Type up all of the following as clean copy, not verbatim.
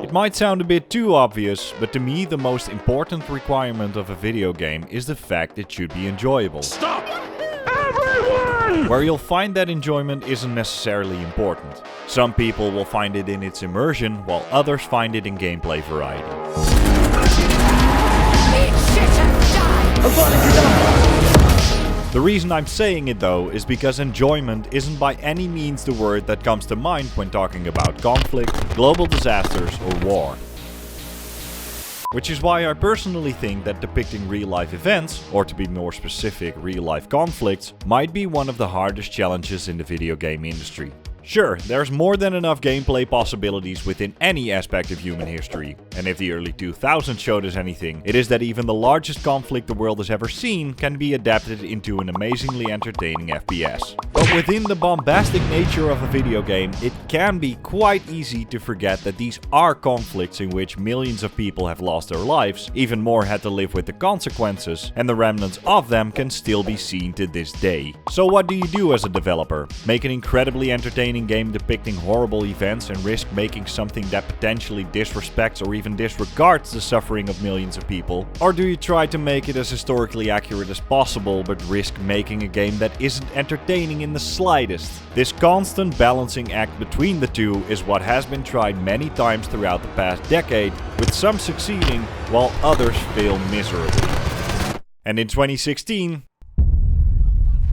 It might sound a bit too obvious, but to me the most important requirement of a video game is the fact it should be enjoyable. Stop! Everyone! Where you'll find that enjoyment isn't necessarily important. Some people will find it in its immersion, while others find it in gameplay variety. The reason I'm saying it though is because enjoyment isn't by any means the word that comes to mind when talking about conflict, global disasters or war. Which is why I personally think that depicting real-life events, or to be more specific, real-life conflicts, might be one of the hardest challenges in the video game industry. Sure, there's more than enough gameplay possibilities within any aspect of human history, and if the early 2000s showed us anything, it is that even the largest conflict the world has ever seen can be adapted into an amazingly entertaining FPS. But within the bombastic nature of a video game, it can be quite easy to forget that these are conflicts in which millions of people have lost their lives, even more had to live with the consequences, and the remnants of them can still be seen to this day. So what do you do as a developer? Make an incredibly entertaining game depicting horrible events and risk making something that potentially disrespects or even disregards the suffering of millions of people? Or do you try to make it as historically accurate as possible but risk making a game that isn't entertaining in the slightest? This constant balancing act between the two is what has been tried many times throughout the past decade, with some succeeding while others fail miserably. And in 2016,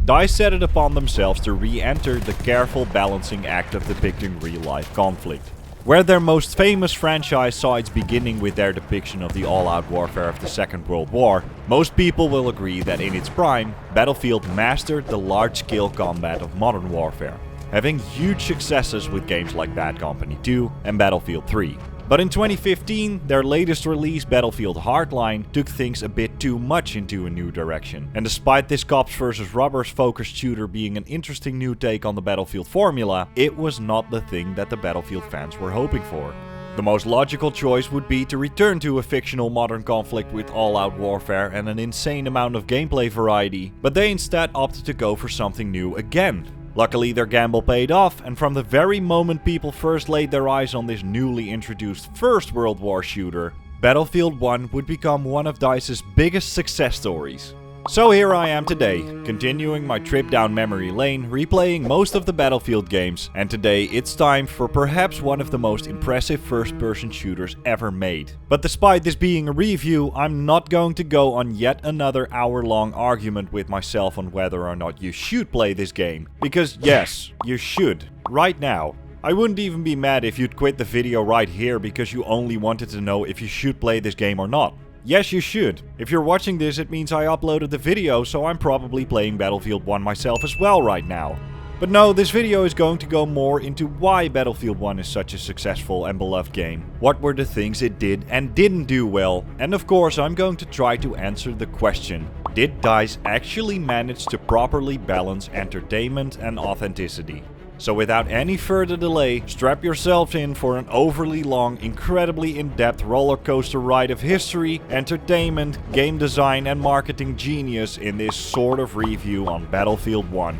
DICE set it upon themselves to re-enter the careful balancing act of depicting real-life conflict. Where their most famous franchise saw its beginning with their depiction of the all-out warfare of the Second World War, most people will agree that in its prime, Battlefield mastered the large-scale combat of modern warfare, having huge successes with games like Bad Company 2 and Battlefield 3. But in 2015, their latest release, Battlefield Hardline, took things a bit too much into a new direction. And despite this cops vs robbers focused shooter being an interesting new take on the Battlefield formula, it was not the thing that the Battlefield fans were hoping for. The most logical choice would be to return to a fictional modern conflict with all-out warfare and an insane amount of gameplay variety, but they instead opted to go for something new again. Luckily their gamble paid off, and from the very moment people first laid their eyes on this newly introduced First World War shooter, Battlefield 1 would become one of DICE's biggest success stories. So here I am today, continuing my trip down memory lane, replaying most of the Battlefield games, and today it's time for perhaps one of the most impressive first-person shooters ever made. But despite this being a review, I'm not going to go on yet another hour-long argument with myself on whether or not you should play this game. Because yes, you should, right now. I wouldn't even be mad if you'd quit the video right here because you only wanted to know if you should play this game or not. Yes, you should. If you're watching this, it means I uploaded the video, so I'm probably playing Battlefield 1 myself as well right now. But no, this video is going to go more into why Battlefield 1 is such a successful and beloved game. What were the things it did and didn't do well? And of course, I'm going to try to answer the question: did DICE actually manage to properly balance entertainment and authenticity? So without any further delay, strap yourselves in for an overly long, incredibly in-depth roller coaster ride of history, entertainment, game design and marketing genius in this sort of review on Battlefield 1.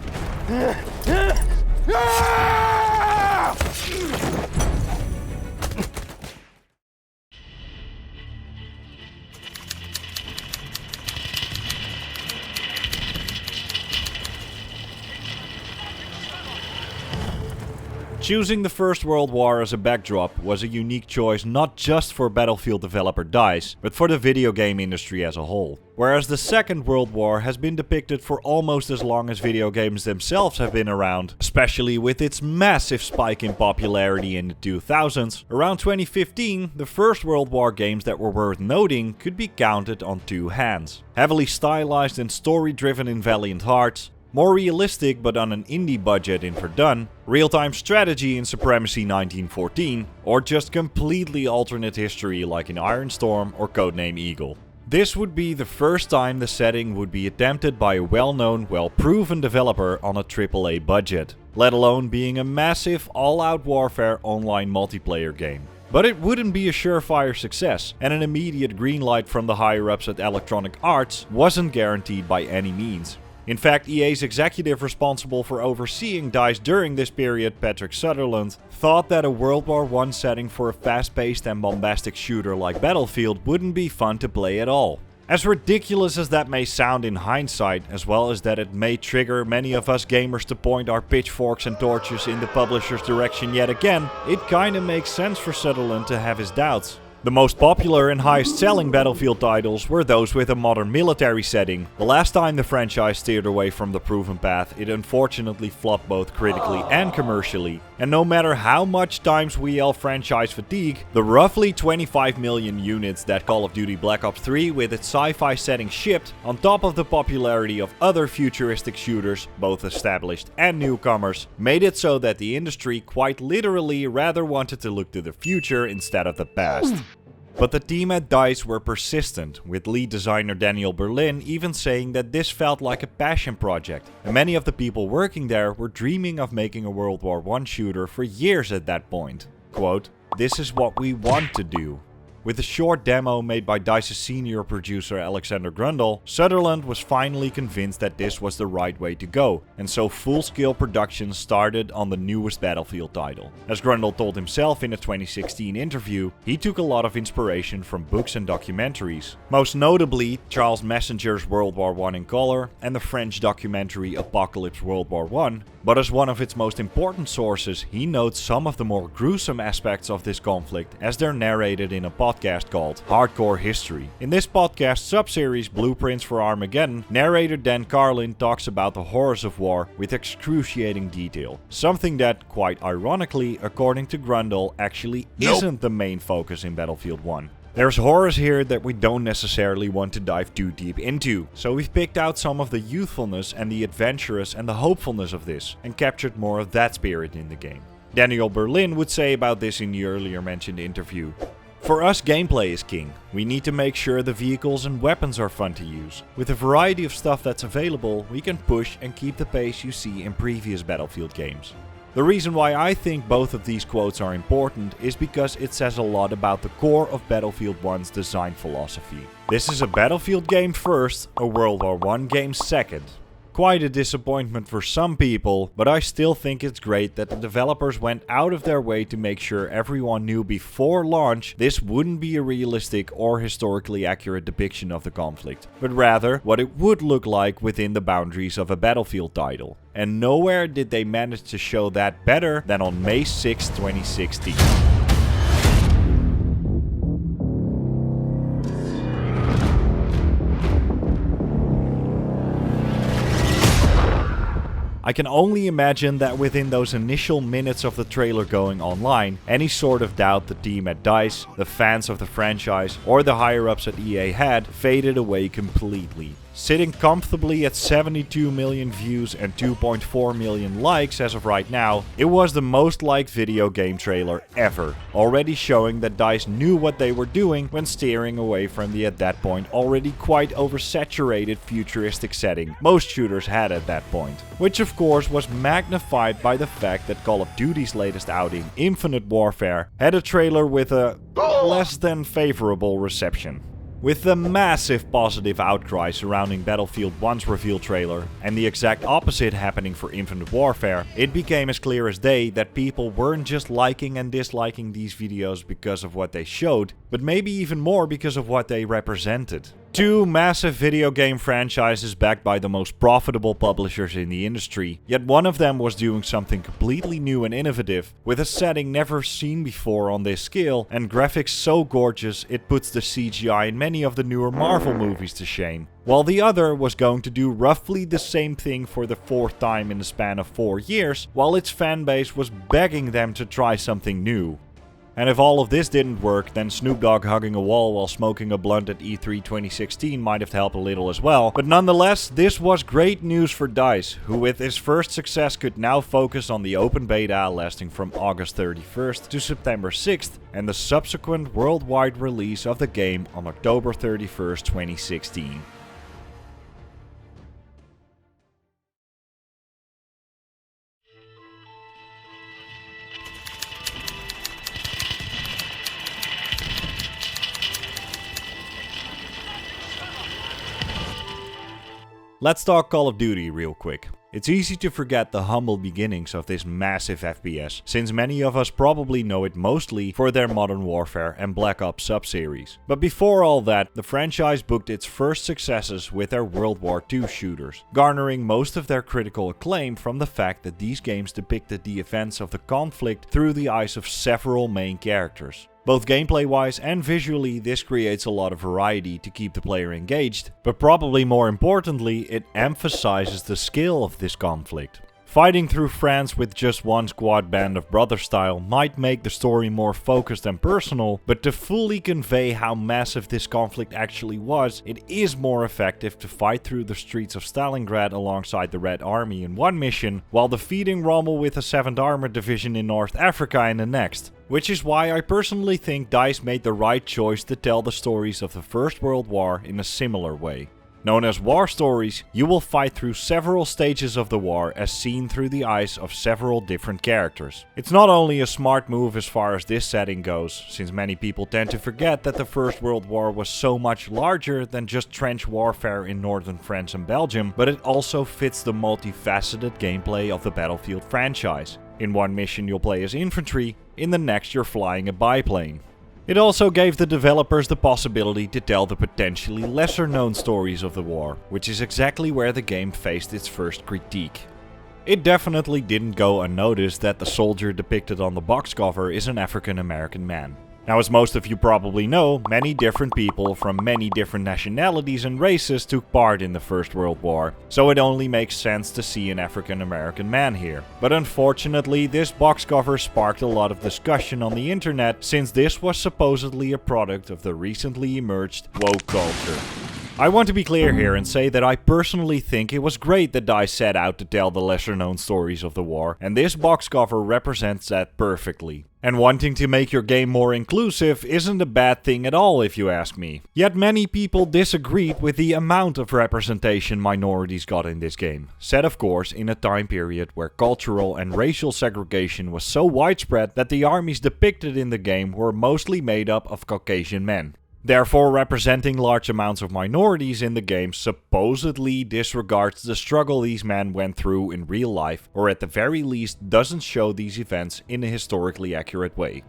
Choosing the First World War as a backdrop was a unique choice not just for Battlefield developer DICE, but for the video game industry as a whole. Whereas the Second World War has been depicted for almost as long as video games themselves have been around, especially with its massive spike in popularity in the 2000s, around 2015 the First World War games that were worth noting could be counted on two hands. Heavily stylized and story-driven in Valiant Hearts, more realistic but on an indie budget in Verdun, real-time strategy in Supremacy 1914, or just completely alternate history like in Iron Storm or Codename Eagle. This would be the first time the setting would be attempted by a well-known, well-proven developer on a AAA budget, let alone being a massive all-out warfare online multiplayer game. But it wouldn't be a surefire success, and an immediate green light from the higher-ups at Electronic Arts wasn't guaranteed by any means. In fact, EA's executive responsible for overseeing DICE during this period, Patrick Sutherland, thought that a World War I setting for a fast-paced and bombastic shooter like Battlefield wouldn't be fun to play at all. As ridiculous as that may sound in hindsight, as well as that it may trigger many of us gamers to point our pitchforks and torches in the publisher's direction yet again, it kinda makes sense for Sutherland to have his doubts. The most popular and highest selling Battlefield titles were those with a modern military setting. The last time the franchise steered away from the proven path, it unfortunately flopped both critically and commercially. And no matter how much times we yell franchise fatigue, the roughly 25 million units that Call of Duty Black Ops 3 with its sci-fi setting shipped, on top of the popularity of other futuristic shooters, both established and newcomers, made it so that the industry quite literally rather wanted to look to the future instead of the past. But the team at DICE were persistent, with lead designer Daniel Berlin even saying that this felt like a passion project, and many of the people working there were dreaming of making a World War I shooter for years at that point. Quote, "This is what we want to do." With a short demo made by DICE's senior producer Alexander Grundle, Sutherland was finally convinced that this was the right way to go, and so full-scale production started on the newest Battlefield title. As Grundle told himself in a 2016 interview, he took a lot of inspiration from books and documentaries, most notably Charles Messenger's World War I in Color and the French documentary Apocalypse World War I, but as one of its most important sources, he notes some of the more gruesome aspects of this conflict as they're narrated in a podcast called Hardcore History. In this podcast subseries Blueprints for Armageddon, narrator Dan Carlin talks about the horrors of war with excruciating detail, something that, quite ironically, according to Grundle, actually isn't the main focus in Battlefield 1. There's horrors here that we don't necessarily want to dive too deep into, so we've picked out some of the youthfulness and the adventurous and the hopefulness of this, and captured more of that spirit in the game. Daniel Berlin would say about this in the earlier mentioned interview, "For us, gameplay is king. We need to make sure the vehicles and weapons are fun to use. With the variety of stuff that's available, we can push and keep the pace you see in previous Battlefield games." The reason why I think both of these quotes are important is because it says a lot about the core of Battlefield 1's design philosophy. This is a Battlefield game first, a World War I game second. Quite a disappointment for some people, but I still think it's great that the developers went out of their way to make sure everyone knew before launch this wouldn't be a realistic or historically accurate depiction of the conflict, but rather what it would look like within the boundaries of a Battlefield title. And nowhere did they manage to show that better than on May 6, 2016. I can only imagine that within those initial minutes of the trailer going online, any sort of doubt the team at DICE, the fans of the franchise, or the higher-ups at EA had faded away completely. Sitting comfortably at 72 million views and 2.4 million likes as of right now, it was the most liked video game trailer ever, already showing that DICE knew what they were doing when steering away from the at that point already quite oversaturated futuristic setting most shooters had at that point. Which of course was magnified by the fact that Call of Duty's latest outing, Infinite Warfare, had a trailer with a less than favorable reception. With the massive positive outcry surrounding Battlefield 1's reveal trailer, and the exact opposite happening for Infinite Warfare, it became as clear as day that people weren't just liking and disliking these videos because of what they showed, but maybe even more because of what they represented. Two massive video game franchises backed by the most profitable publishers in the industry, yet one of them was doing something completely new and innovative, with a setting never seen before on this scale, and graphics so gorgeous it puts the CGI in many of the newer Marvel movies to shame. While the other was going to do roughly the same thing for the fourth time in the span of 4 years, while its fanbase was begging them to try something new. And if all of this didn't work, then Snoop Dogg hugging a wall while smoking a blunt at E3 2016 might have helped a little as well. But nonetheless, this was great news for DICE, who with its first success could now focus on the open beta lasting from August 31st to September 6th, and the subsequent worldwide release of the game on October 31st, 2016. Let's talk Call of Duty real quick. It's easy to forget the humble beginnings of this massive FPS, since many of us probably know it mostly for their Modern Warfare and Black Ops sub-series. But before all that, the franchise booked its first successes with their World War II shooters, garnering most of their critical acclaim from the fact that these games depicted the events of the conflict through the eyes of several main characters. Both gameplay-wise and visually, this creates a lot of variety to keep the player engaged, but probably more importantly, it emphasizes the scale of this conflict. Fighting through France with just one squad band of brother style might make the story more focused and personal, but to fully convey how massive this conflict actually was, it is more effective to fight through the streets of Stalingrad alongside the Red Army in one mission, while defeating Rommel with a 7th Armored Division in North Africa in the next. Which is why I personally think DICE made the right choice to tell the stories of the First World War in a similar way. Known as war stories, you will fight through several stages of the war as seen through the eyes of several different characters. It's not only a smart move as far as this setting goes, since many people tend to forget that the First World War was so much larger than just trench warfare in northern France and Belgium, but it also fits the multifaceted gameplay of the Battlefield franchise. In one mission you'll play as infantry, in the next you're flying a biplane. It also gave the developers the possibility to tell the potentially lesser known stories of the war, which is exactly where the game faced its first critique. It definitely didn't go unnoticed that the soldier depicted on the box cover is an African American man. Now, as most of you probably know, many different people from many different nationalities and races took part in the First World War, so it only makes sense to see an African American man here. But unfortunately, this box cover sparked a lot of discussion on the internet, since this was supposedly a product of the recently emerged woke culture. I want to be clear here and say that I personally think it was great that DICE set out to tell the lesser known stories of the war, and this box cover represents that perfectly. And wanting to make your game more inclusive isn't a bad thing at all if you ask me. Yet many people disagreed with the amount of representation minorities got in this game, set of course in a time period where cultural and racial segregation was so widespread that the armies depicted in the game were mostly made up of Caucasian men. Therefore, representing large amounts of minorities in the game supposedly disregards the struggle these men went through in real life, or at the very least doesn't show these events in a historically accurate way.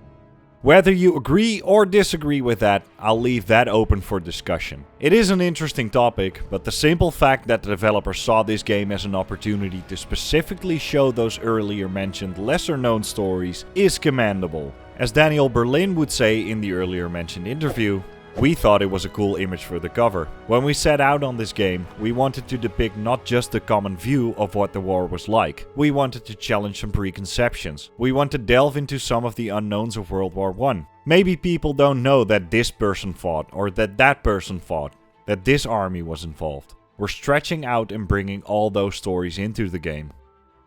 Whether you agree or disagree with that, I'll leave that open for discussion. It is an interesting topic, but the simple fact that the developers saw this game as an opportunity to specifically show those earlier mentioned lesser known stories is commendable. As Daniel Berlin would say in the earlier mentioned interview, we thought it was a cool image for the cover. When we set out on this game, we wanted to depict not just the common view of what the war was like. We wanted to challenge some preconceptions. We want to delve into some of the unknowns of World War I. Maybe people don't know that this person fought, or that person fought, that this army was involved. We're stretching out and bringing all those stories into the game.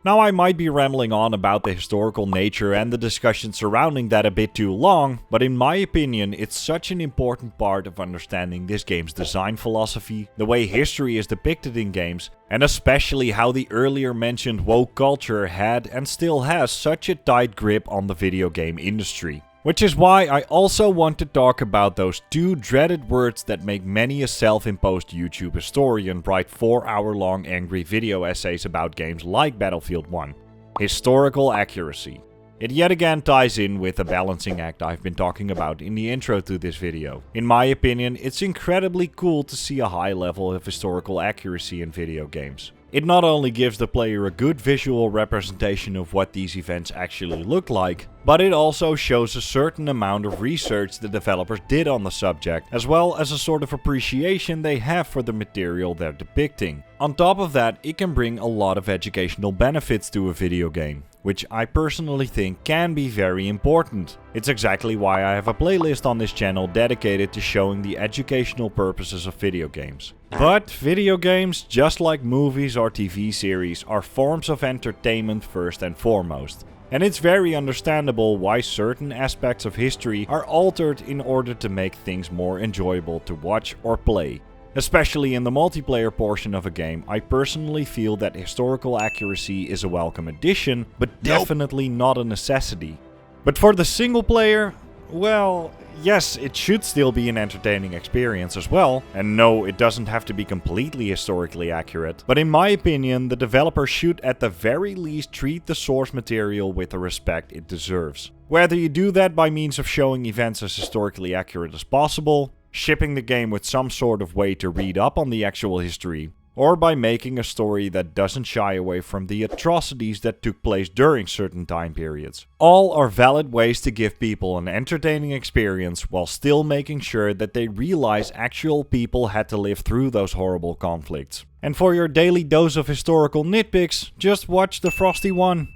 Now, I might be rambling on about the historical nature and the discussion surrounding that a bit too long, but in my opinion it's such an important part of understanding this game's design philosophy, the way history is depicted in games, and especially how the earlier mentioned woke culture had and still has such a tight grip on the video game industry. Which is why I also want to talk about those two dreaded words that make many a self-imposed YouTube historian write 4-hour-long angry video essays about games like Battlefield 1. Historical accuracy. It yet again ties in with the balancing act I've been talking about in the intro to this video. In my opinion, it's incredibly cool to see a high level of historical accuracy in video games. It not only gives the player a good visual representation of what these events actually look like, but it also shows a certain amount of research the developers did on the subject, as well as a sort of appreciation they have for the material they're depicting. On top of that, it can bring a lot of educational benefits to a video game, which I personally think can be very important. It's exactly why I have a playlist on this channel dedicated to showing the educational purposes of video games. But video games, just like movies or TV series, are forms of entertainment first and foremost. And it's very understandable why certain aspects of history are altered in order to make things more enjoyable to watch or play. Especially in the multiplayer portion of a game, I personally feel that historical accuracy is a welcome addition, but definitely not a necessity. But for the single player, Well, yes, it should still be an entertaining experience as well, and no, it doesn't have to be completely historically accurate, but in my opinion, the developer should at the very least treat the source material with the respect it deserves. Whether you do that by means of showing events as historically accurate as possible, shipping the game with some sort of way to read up on the actual history, or by making a story that doesn't shy away from the atrocities that took place during certain time periods. All are valid ways to give people an entertaining experience while still making sure that they realize actual people had to live through those horrible conflicts. And for your daily dose of historical nitpicks, just watch the Frosty one.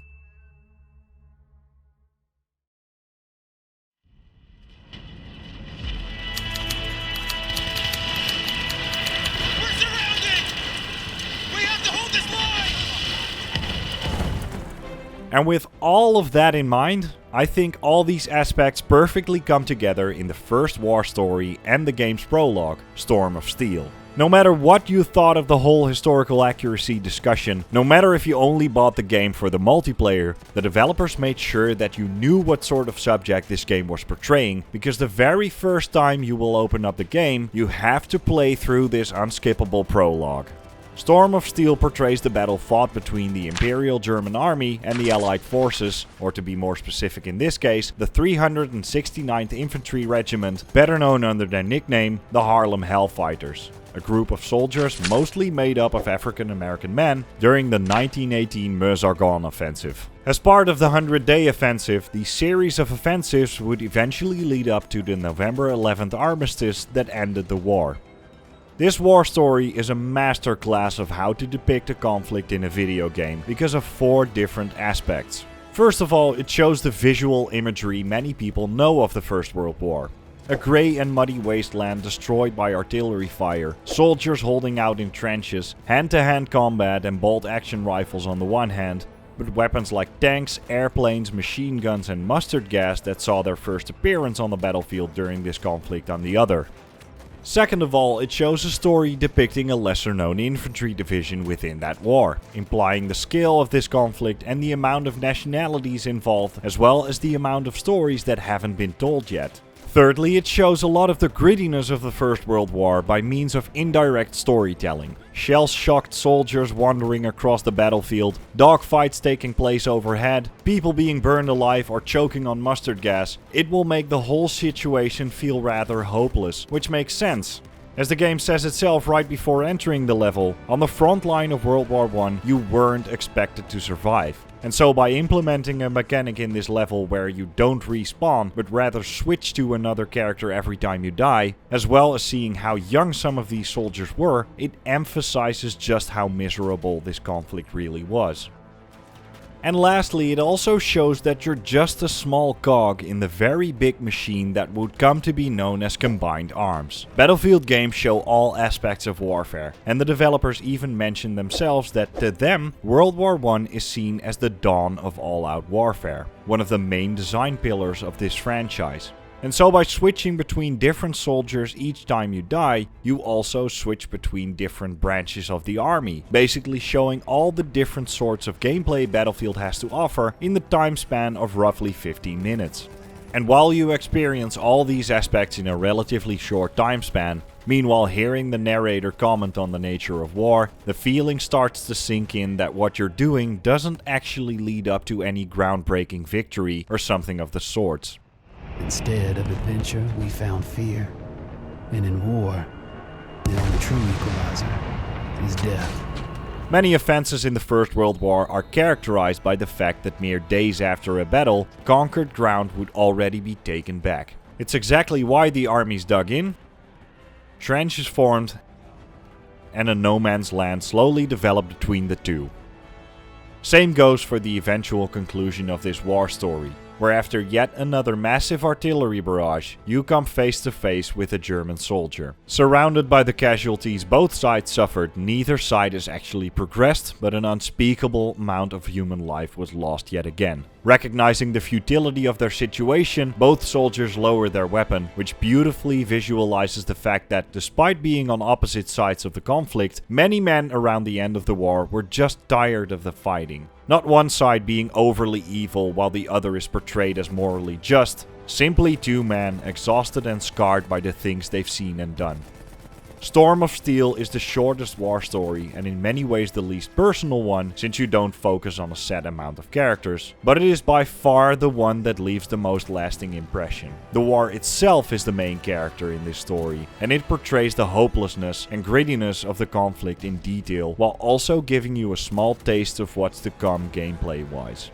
And with all of that in mind, I think all these aspects perfectly come together in the first war story and the game's prologue, Storm of Steel. No matter what you thought of the whole historical accuracy discussion, no matter if you only bought the game for the multiplayer, the developers made sure that you knew what sort of subject this game was portraying, because the very first time you will open up the game, you have to play through this unskippable prologue. Storm of Steel portrays the battle fought between the Imperial German Army and the Allied forces, or to be more specific in this case, the 369th Infantry Regiment, better known under their nickname, the Harlem Hellfighters. A group of soldiers mostly made up of African American men during the 1918 Meuse-Argonne offensive. As part of the 100-day offensive, the series of offensives would eventually lead up to the November 11th armistice that ended the war. This war story is a masterclass of how to depict a conflict in a video game because of 4 different aspects. First of all, it shows the visual imagery many people know of the First World War. A grey and muddy wasteland destroyed by artillery fire, soldiers holding out in trenches, hand-to-hand combat and bolt-action rifles on the one hand, but weapons like tanks, airplanes, machine guns and mustard gas that saw their first appearance on the battlefield during this conflict on the other. Second of all, it shows a story depicting a lesser-known infantry division within that war, implying the scale of this conflict and the amount of nationalities involved, as well as the amount of stories that haven't been told yet. Thirdly, it shows a lot of the grittiness of the First World War by means of indirect storytelling. Shell-shocked soldiers wandering across the battlefield, dogfights taking place overhead, people being burned alive or choking on mustard gas. It will make the whole situation feel rather hopeless, which makes sense. As the game says itself right before entering the level, on the front line of World War I, you weren't expected to survive. And so by implementing a mechanic in this level where you don't respawn, but rather switch to another character every time you die, as well as seeing how young some of these soldiers were, it emphasizes just how miserable this conflict really was. And lastly, it also shows that you're just a small cog in the very big machine that would come to be known as Combined Arms. Battlefield games show all aspects of warfare, and the developers even mention themselves that to them, World War I is seen as the dawn of all-out warfare, one of the main design pillars of this franchise. And so by switching between different soldiers each time you die, you also switch between different branches of the army, basically showing all the different sorts of gameplay Battlefield has to offer in the time span of roughly 15 minutes. And while you experience all these aspects in a relatively short time span, meanwhile hearing the narrator comment on the nature of war, the feeling starts to sink in that what you're doing doesn't actually lead up to any groundbreaking victory or something of the sorts. Instead of adventure, we found fear. And in war, the only true equalizer is death. Many offenses in the First World War are characterized by the fact that mere days after a battle, conquered ground would already be taken back. It's exactly why the armies dug in, trenches formed, and a no man's land slowly developed between the two. Same goes for the eventual conclusion of this war story, where after yet another massive artillery barrage, you come face to face with a German soldier. Surrounded by the casualties both sides suffered, neither side has actually progressed, but an unspeakable amount of human life was lost yet again. Recognizing the futility of their situation, both soldiers lower their weapon, which beautifully visualizes the fact that despite being on opposite sides of the conflict, many men around the end of the war were just tired of the fighting. Not one side being overly evil while the other is portrayed as morally just, simply two men exhausted and scarred by the things they've seen and done. Storm of Steel is the shortest war story and in many ways the least personal one, since you don't focus on a set amount of characters, but it is by far the one that leaves the most lasting impression. The war itself is the main character in this story, and it portrays the hopelessness and grittiness of the conflict in detail, while also giving you a small taste of what's to come gameplay wise.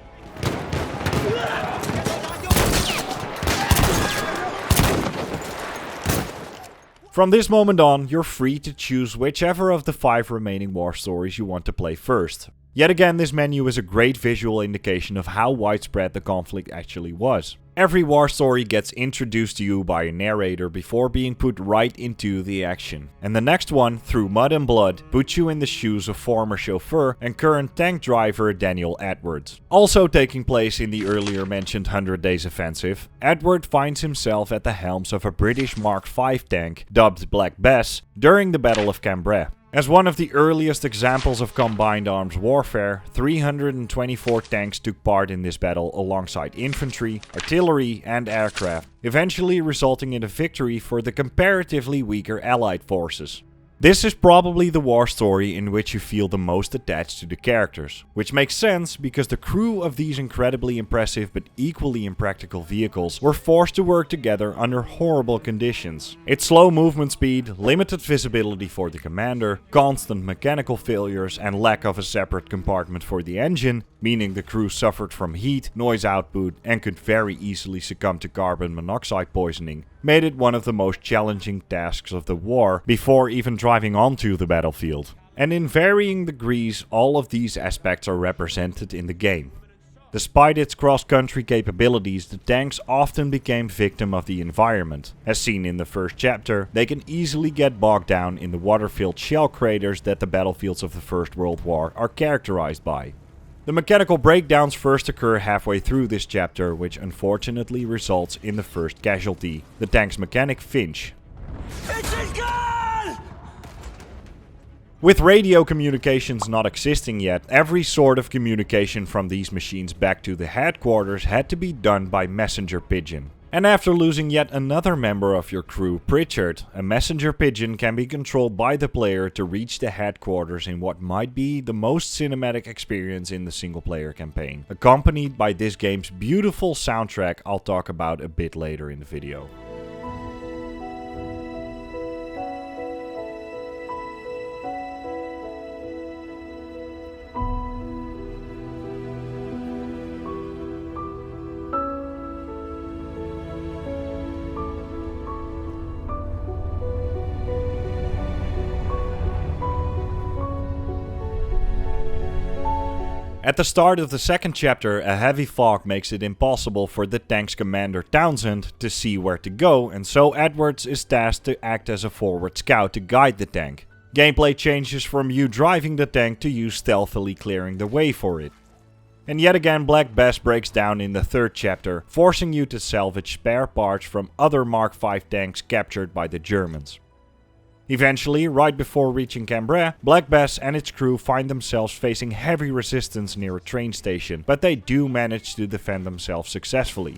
From this moment on, you're free to choose whichever of the 5 remaining war stories you want to play first. Yet again, this menu is a great visual indication of how widespread the conflict actually was. Every war story gets introduced to you by a narrator before being put right into the action. And the next one, Through Mud and Blood, puts you in the shoes of former chauffeur and current tank driver Daniel Edwards. Also taking place in the earlier mentioned 100 Days Offensive, Edward finds himself at the helms of a British Mark V tank, dubbed Black Bess, during the Battle of Cambrai. As one of the earliest examples of combined arms warfare, 324 tanks took part in this battle alongside infantry, artillery and aircraft, eventually resulting in a victory for the comparatively weaker Allied forces. This is probably the war story in which you feel the most attached to the characters, which makes sense because the crew of these incredibly impressive but equally impractical vehicles were forced to work together under horrible conditions. Its slow movement speed, limited visibility for the commander, constant mechanical failures and lack of a separate compartment for the engine, meaning the crew suffered from heat, noise output and could very easily succumb to carbon monoxide poisoning, made it one of the most challenging tasks of the war before even driving onto the battlefield. And in varying degrees, all of these aspects are represented in the game. Despite its cross-country capabilities, the tanks often became victim of the environment. As seen in the first chapter, they can easily get bogged down in the water-filled shell craters that the battlefields of the First World War are characterized by. The mechanical breakdowns first occur halfway through this chapter, which unfortunately results in the first casualty, the tank's mechanic Finch. Finch is gone! With radio communications not existing yet, every sort of communication from these machines back to the headquarters had to be done by messenger pigeon. And after losing yet another member of your crew, Pritchard, a messenger pigeon can be controlled by the player to reach the headquarters in what might be the most cinematic experience in the single player campaign, accompanied by this game's beautiful soundtrack I'll talk about a bit later in the video. At the start of the second chapter, a heavy fog makes it impossible for the tank's commander Townsend to see where to go, and so Edwards is tasked to act as a forward scout to guide the tank. Gameplay changes from you driving the tank to you stealthily clearing the way for it. And yet again, Black Bess breaks down in the third chapter, forcing you to salvage spare parts from other Mark V tanks captured by the Germans. Eventually, right before reaching Cambrai, Black Bess and its crew find themselves facing heavy resistance near a train station, but they do manage to defend themselves successfully.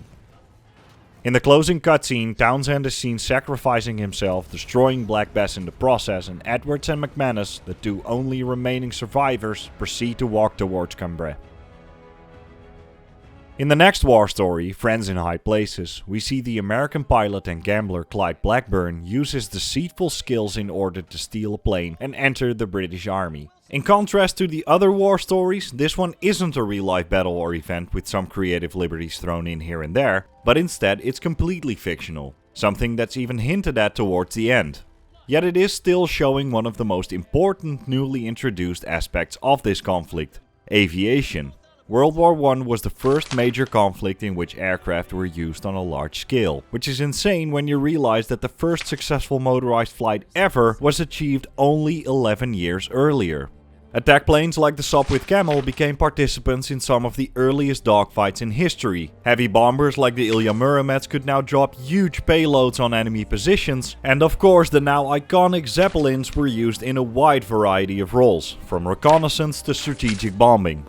In the closing cutscene, Townsend is seen sacrificing himself, destroying Black Bess in the process, and Edwards and McManus, the two only remaining survivors, proceed to walk towards Cambrai. In the next war story, Friends in High Places, we see the American pilot and gambler Clyde Blackburn use his deceitful skills in order to steal a plane and enter the British Army. In contrast to the other war stories, this one isn't a real-life battle or event with some creative liberties thrown in here and there, but instead it's completely fictional, something that's even hinted at towards the end. Yet it is still showing one of the most important newly introduced aspects of this conflict: aviation. World War I was the first major conflict in which aircraft were used on a large scale, which is insane when you realize that the first successful motorized flight ever was achieved only 11 years earlier. Attack planes like the Sopwith Camel became participants in some of the earliest dogfights in history. Heavy bombers like the Ilya Muromets could now drop huge payloads on enemy positions, and of course the now iconic Zeppelins were used in a wide variety of roles, from reconnaissance to strategic bombing.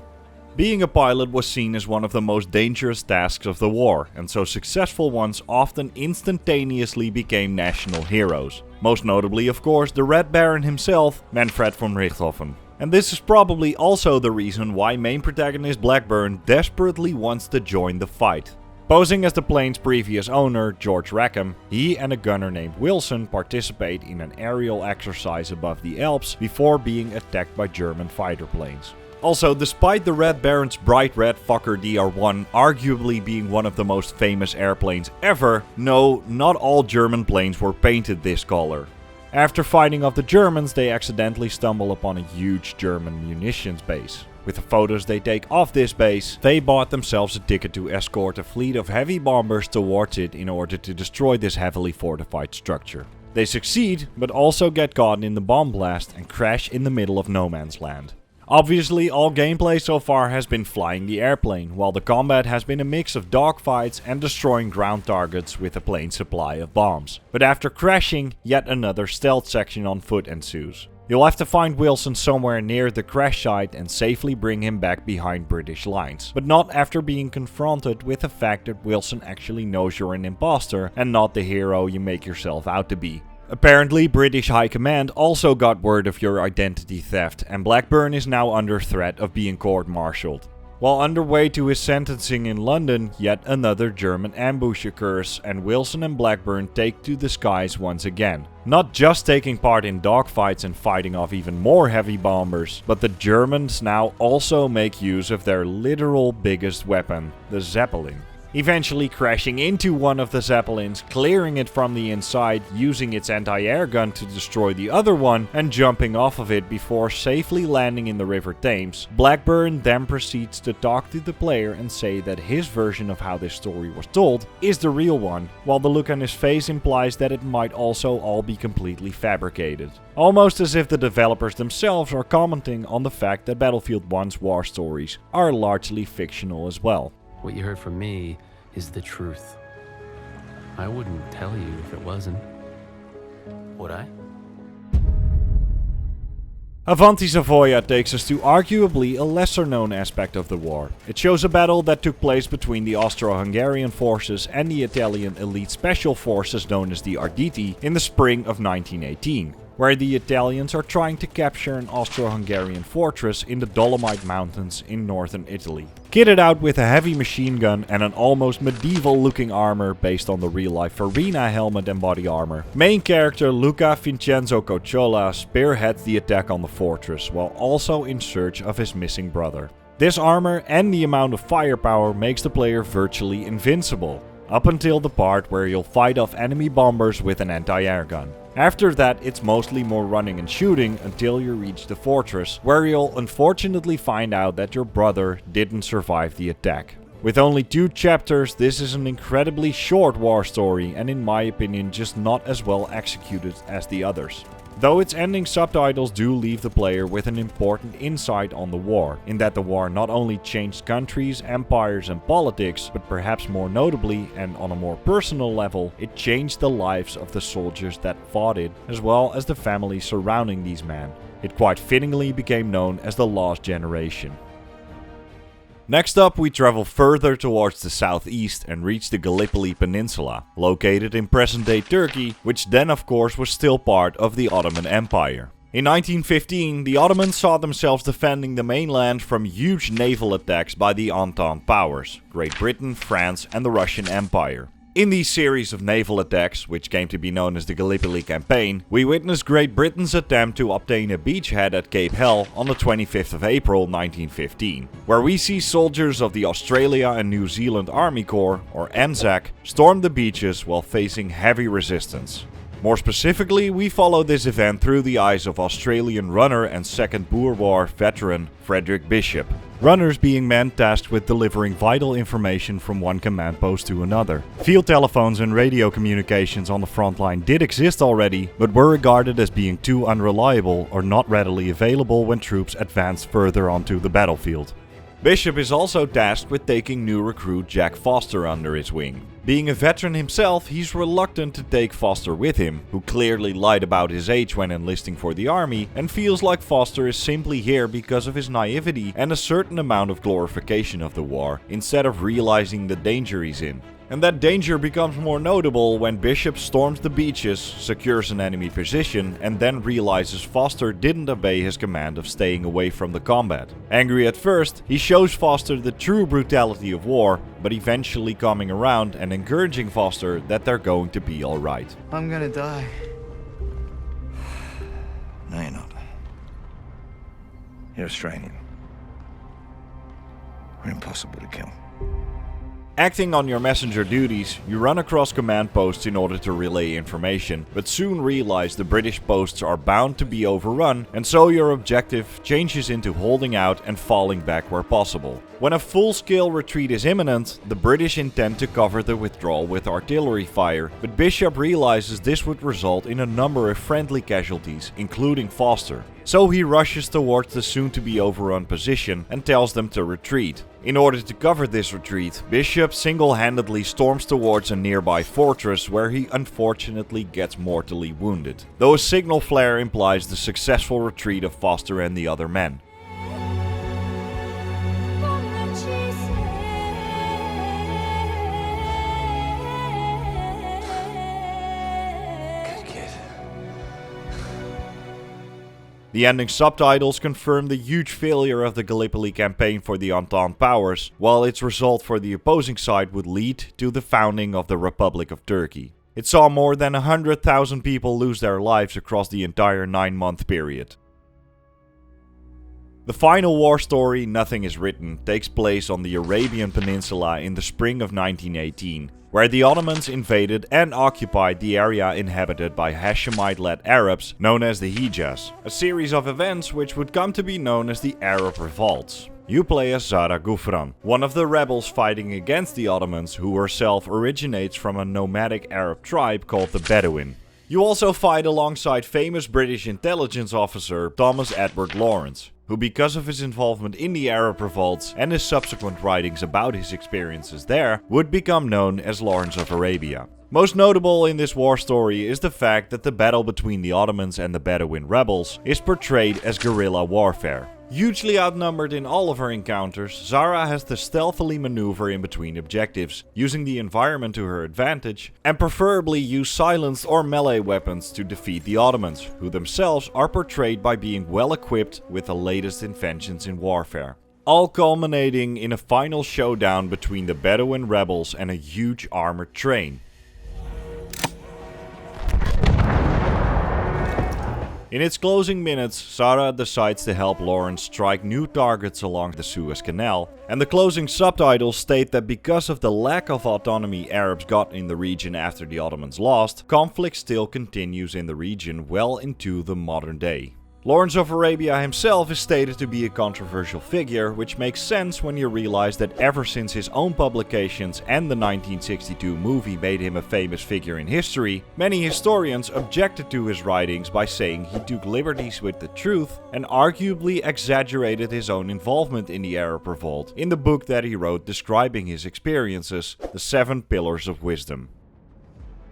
Being a pilot was seen as one of the most dangerous tasks of the war, and so successful ones often instantaneously became national heroes. Most notably, of course, the Red Baron himself, Manfred von Richthofen. And this is probably also the reason why main protagonist Blackburn desperately wants to join the fight. Posing as the plane's previous owner, George Rackham, he and a gunner named Wilson participate in an aerial exercise above the Alps before being attacked by German fighter planes. Also, despite the Red Baron's bright red Fokker DR-1 arguably being one of the most famous airplanes ever, no, not all German planes were painted this color. After fighting off the Germans, they accidentally stumble upon a huge German munitions base. With the photos they take of this base, they bought themselves a ticket to escort a fleet of heavy bombers towards it in order to destroy this heavily fortified structure. They succeed, but also get caught in the bomb blast and crash in the middle of no man's land. Obviously, all gameplay so far has been flying the airplane, while the combat has been a mix of dogfights and destroying ground targets with a plain supply of bombs. But after crashing, yet another stealth section on foot ensues. You'll have to find Wilson somewhere near the crash site and safely bring him back behind British lines. But not after being confronted with the fact that Wilson actually knows you're an imposter and not the hero you make yourself out to be. Apparently, British High Command also got word of your identity theft, and Blackburn is now under threat of being court-martialed. While underway to his sentencing in London, yet another German ambush occurs, and Wilson and Blackburn take to the skies once again. Not just taking part in dogfights and fighting off even more heavy bombers, but the Germans now also make use of their literal biggest weapon, the Zeppelin. Eventually crashing into one of the Zeppelins, clearing it from the inside, using its anti-air gun to destroy the other one, and jumping off of it before safely landing in the River Thames. Blackburn then proceeds to talk to the player and say that his version of how this story was told is the real one, while the look on his face implies that it might also all be completely fabricated. Almost as if the developers themselves are commenting on the fact that Battlefield 1's war stories are largely fictional as well. What you heard from me is the truth. I wouldn't tell you if it wasn't. Would I? Avanti Savoia takes us to arguably a lesser known aspect of the war. It shows a battle that took place between the Austro-Hungarian forces and the Italian elite special forces known as the Arditi in the spring of 1918. Where the Italians are trying to capture an Austro-Hungarian fortress in the Dolomite Mountains in northern Italy. Kitted out with a heavy machine gun and an almost medieval looking armor based on the real life Farina helmet and body armor, main character Luca Vincenzo Cocciola spearheads the attack on the fortress while also in search of his missing brother. This armor and the amount of firepower makes the player virtually invincible, up until the part where you'll fight off enemy bombers with an anti-air gun. After that, it's mostly more running and shooting until you reach the fortress, where you'll unfortunately find out that your brother didn't survive the attack. With only 2 chapters, this is an incredibly short war story and in my opinion just not as well executed as the others. Though its ending subtitles do leave the player with an important insight on the war, in that the war not only changed countries, empires and politics, but perhaps more notably and on a more personal level, it changed the lives of the soldiers that fought it, as well as the families surrounding these men. It quite fittingly became known as the Lost Generation. Next up, we travel further towards the southeast and reach the Gallipoli Peninsula, located in present-day Turkey, which then of course was still part of the Ottoman Empire. In 1915, the Ottomans saw themselves defending the mainland from huge naval attacks by the Entente powers, Great Britain, France and the Russian Empire. In these series of naval attacks, which came to be known as the Gallipoli Campaign, we witnessed Great Britain's attempt to obtain a beachhead at Cape Hell on the 25th of April 1915, where we see soldiers of the Australia and New Zealand Army Corps, or ANZAC, storm the beaches while facing heavy resistance. More specifically, we follow this event through the eyes of Australian runner and Second Boer War veteran Frederick Bishop. Runners being men tasked with delivering vital information from one command post to another. Field telephones and radio communications on the front line did exist already, but were regarded as being too unreliable or not readily available when troops advanced further onto the battlefield. Bishop is also tasked with taking new recruit Jack Foster under his wing. Being a veteran himself, he's reluctant to take Foster with him, who clearly lied about his age when enlisting for the army, and feels like Foster is simply here because of his naivety and a certain amount of glorification of the war, instead of realizing the danger he's in. And that danger becomes more notable when Bishop storms the beaches, secures an enemy position, and then realizes Foster didn't obey his command of staying away from the combat. Angry at first, he shows Foster the true brutality of war, but eventually coming around and encouraging Foster that they're going to be alright. I'm gonna die. No, you're not. You're Australian. We're impossible to kill. Acting on your messenger duties, you run across command posts in order to relay information, but soon realize the British posts are bound to be overrun, and so your objective changes into holding out and falling back where possible. When a full-scale retreat is imminent, the British intend to cover the withdrawal with artillery fire, but Bishop realizes this would result in a number of friendly casualties, including Foster. So he rushes towards the soon-to-be overrun position and tells them to retreat. In order to cover this retreat, Bishop single-handedly storms towards a nearby fortress where he unfortunately gets mortally wounded, though a signal flare implies the successful retreat of Foster and the other men. The ending subtitles confirm the huge failure of the Gallipoli campaign for the Entente powers, while its result for the opposing side would lead to the founding of the Republic of Turkey. It saw more than 100,000 people lose their lives across the entire 9-month period. The final war story, Nothing is Written, takes place on the Arabian Peninsula in the spring of 1918, where the Ottomans invaded and occupied the area inhabited by Hashemite-led Arabs known as the Hijaz, a series of events which would come to be known as the Arab Revolts. You play as Zara Gufran, one of the rebels fighting against the Ottomans, who herself originates from a nomadic Arab tribe called the Bedouin. You also fight alongside famous British intelligence officer Thomas Edward Lawrence, who because of his involvement in the Arab revolts and his subsequent writings about his experiences there, would become known as Lawrence of Arabia. Most notable in this war story is the fact that the battle between the Ottomans and the Bedouin rebels is portrayed as guerrilla warfare. Hugely outnumbered in all of her encounters, Zara has to stealthily maneuver in between objectives, using the environment to her advantage, and preferably use silenced or melee weapons to defeat the Ottomans, who themselves are portrayed by being well equipped with the latest inventions in warfare. All culminating in a final showdown between the Bedouin rebels and a huge armored train. In its closing minutes, Zara decides to help Lawrence strike new targets along the Suez Canal, and the closing subtitles state that because of the lack of autonomy Arabs got in the region after the Ottomans lost, conflict still continues in the region well into the modern day. Lawrence of Arabia himself is stated to be a controversial figure, which makes sense when you realize that ever since his own publications and the 1962 movie made him a famous figure in history, many historians objected to his writings by saying he took liberties with the truth and arguably exaggerated his own involvement in the Arab Revolt in the book that he wrote describing his experiences, The 7 Pillars of Wisdom.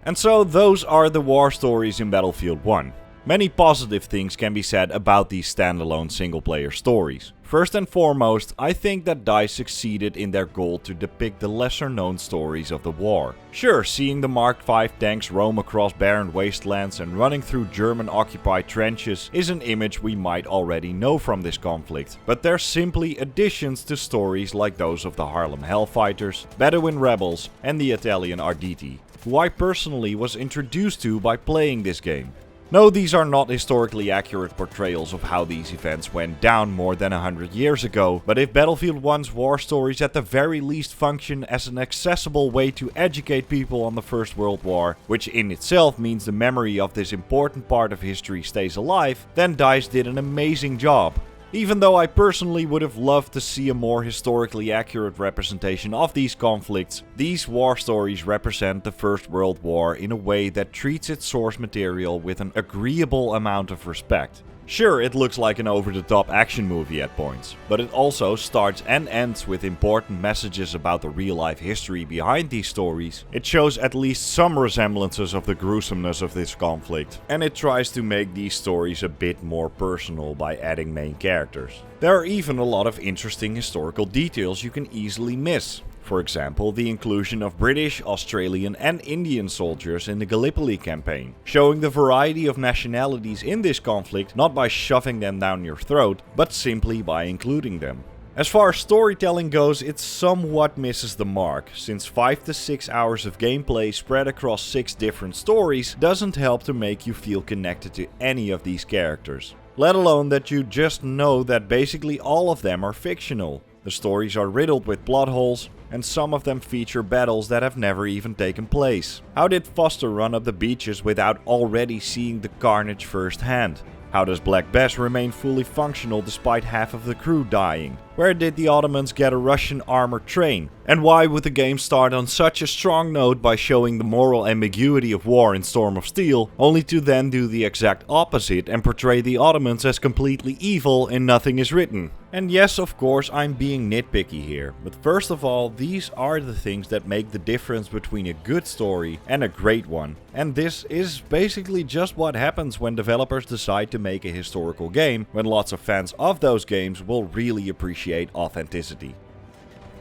And so those are the war stories in Battlefield 1. Many positive things can be said about these standalone single-player stories. First and foremost, I think that DICE succeeded in their goal to depict the lesser-known stories of the war. Sure, seeing the Mark V tanks roam across barren wastelands and running through German-occupied trenches is an image we might already know from this conflict, but they're simply additions to stories like those of the Harlem Hellfighters, Bedouin Rebels, and the Italian Arditi, who I personally was introduced to by playing this game. No, these are not historically accurate portrayals of how these events went down more than 100 years ago, but if Battlefield 1's war stories at the very least function as an accessible way to educate people on the First World War, which in itself means the memory of this important part of history stays alive, then DICE did an amazing job. Even though I personally would have loved to see a more historically accurate representation of these conflicts, these war stories represent the First World War in a way that treats its source material with an agreeable amount of respect. Sure, it looks like an over-the-top action movie at points, but it also starts and ends with important messages about the real-life history behind these stories. It shows at least some resemblances of the gruesomeness of this conflict, and it tries to make these stories a bit more personal by adding main characters. There are even a lot of interesting historical details you can easily miss. For example, the inclusion of British, Australian and Indian soldiers in the Gallipoli campaign, showing the variety of nationalities in this conflict not by shoving them down your throat, but simply by including them. As far as storytelling goes, it somewhat misses the mark, since 5 to 6 hours of gameplay spread across 6 different stories doesn't help to make you feel connected to any of these characters. Let alone that you just know that basically all of them are fictional. The stories are riddled with plot holes, and some of them feature battles that have never even taken place. How did Foster run up the beaches without already seeing the carnage firsthand? How does Black Bess remain fully functional despite half of the crew dying? Where did the Ottomans get a Russian armored train? And why would the game start on such a strong note by showing the moral ambiguity of war in Storm of Steel, only to then do the exact opposite and portray the Ottomans as completely evil in Nothing Is Written? And yes, of course, I'm being nitpicky here, but first of all, these are the things that make the difference between a good story and a great one. And this is basically just what happens when developers decide to make a historical game, when lots of fans of those games will really appreciate authenticity.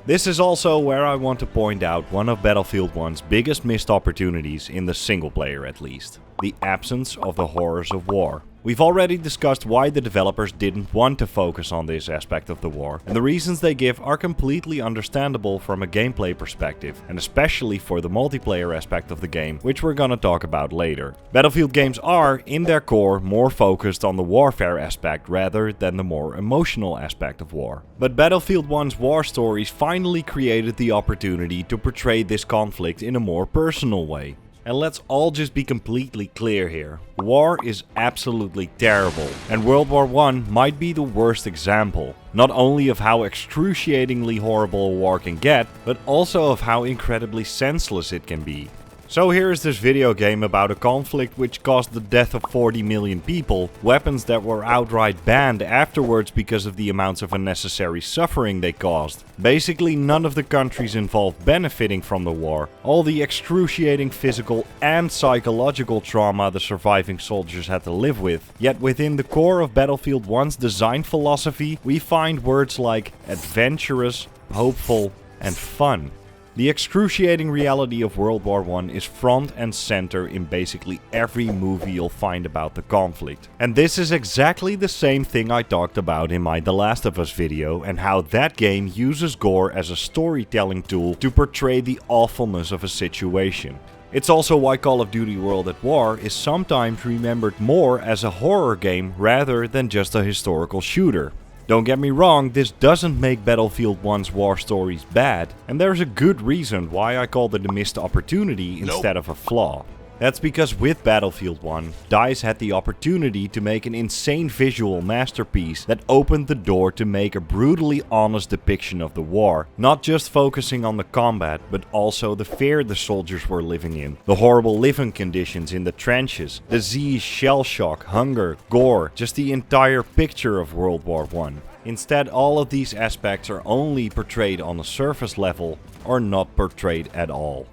This is also where I want to point out one of Battlefield 1's biggest missed opportunities, in the single player at least: the absence of the horrors of war. We've already discussed why the developers didn't want to focus on this aspect of the war, and the reasons they give are completely understandable from a gameplay perspective, and especially for the multiplayer aspect of the game, which we're gonna talk about later. Battlefield games are, in their core, more focused on the warfare aspect rather than the more emotional aspect of war. But Battlefield 1's war stories finally created the opportunity to portray this conflict in a more personal way. And let's all just be completely clear here. War is absolutely terrible, and World War I might be the worst example. Not only of how excruciatingly horrible a war can get, but also of how incredibly senseless it can be. So here is this video game about a conflict which caused the death of 40 million people, weapons that were outright banned afterwards because of the amounts of unnecessary suffering they caused. Basically none of the countries involved benefiting from the war, all the excruciating physical and psychological trauma the surviving soldiers had to live with. Yet within the core of Battlefield 1's design philosophy, we find words like adventurous, hopeful, and fun. The excruciating reality of World War I is front and center in basically every movie you'll find about the conflict. And this is exactly the same thing I talked about in my The Last of Us video, and how that game uses gore as a storytelling tool to portray the awfulness of a situation. It's also why Call of Duty World at War is sometimes remembered more as a horror game rather than just a historical shooter. Don't get me wrong, this doesn't make Battlefield 1's war stories bad, and there's a good reason why I called it a missed opportunity instead of a flaw. That's because with Battlefield 1, DICE had the opportunity to make an insane visual masterpiece that opened the door to make a brutally honest depiction of the war, not just focusing on the combat, but also the fear the soldiers were living in, the horrible living conditions in the trenches, disease, shell shock, hunger, gore, just the entire picture of World War I. Instead, all of these aspects are only portrayed on a surface level, or not portrayed at all.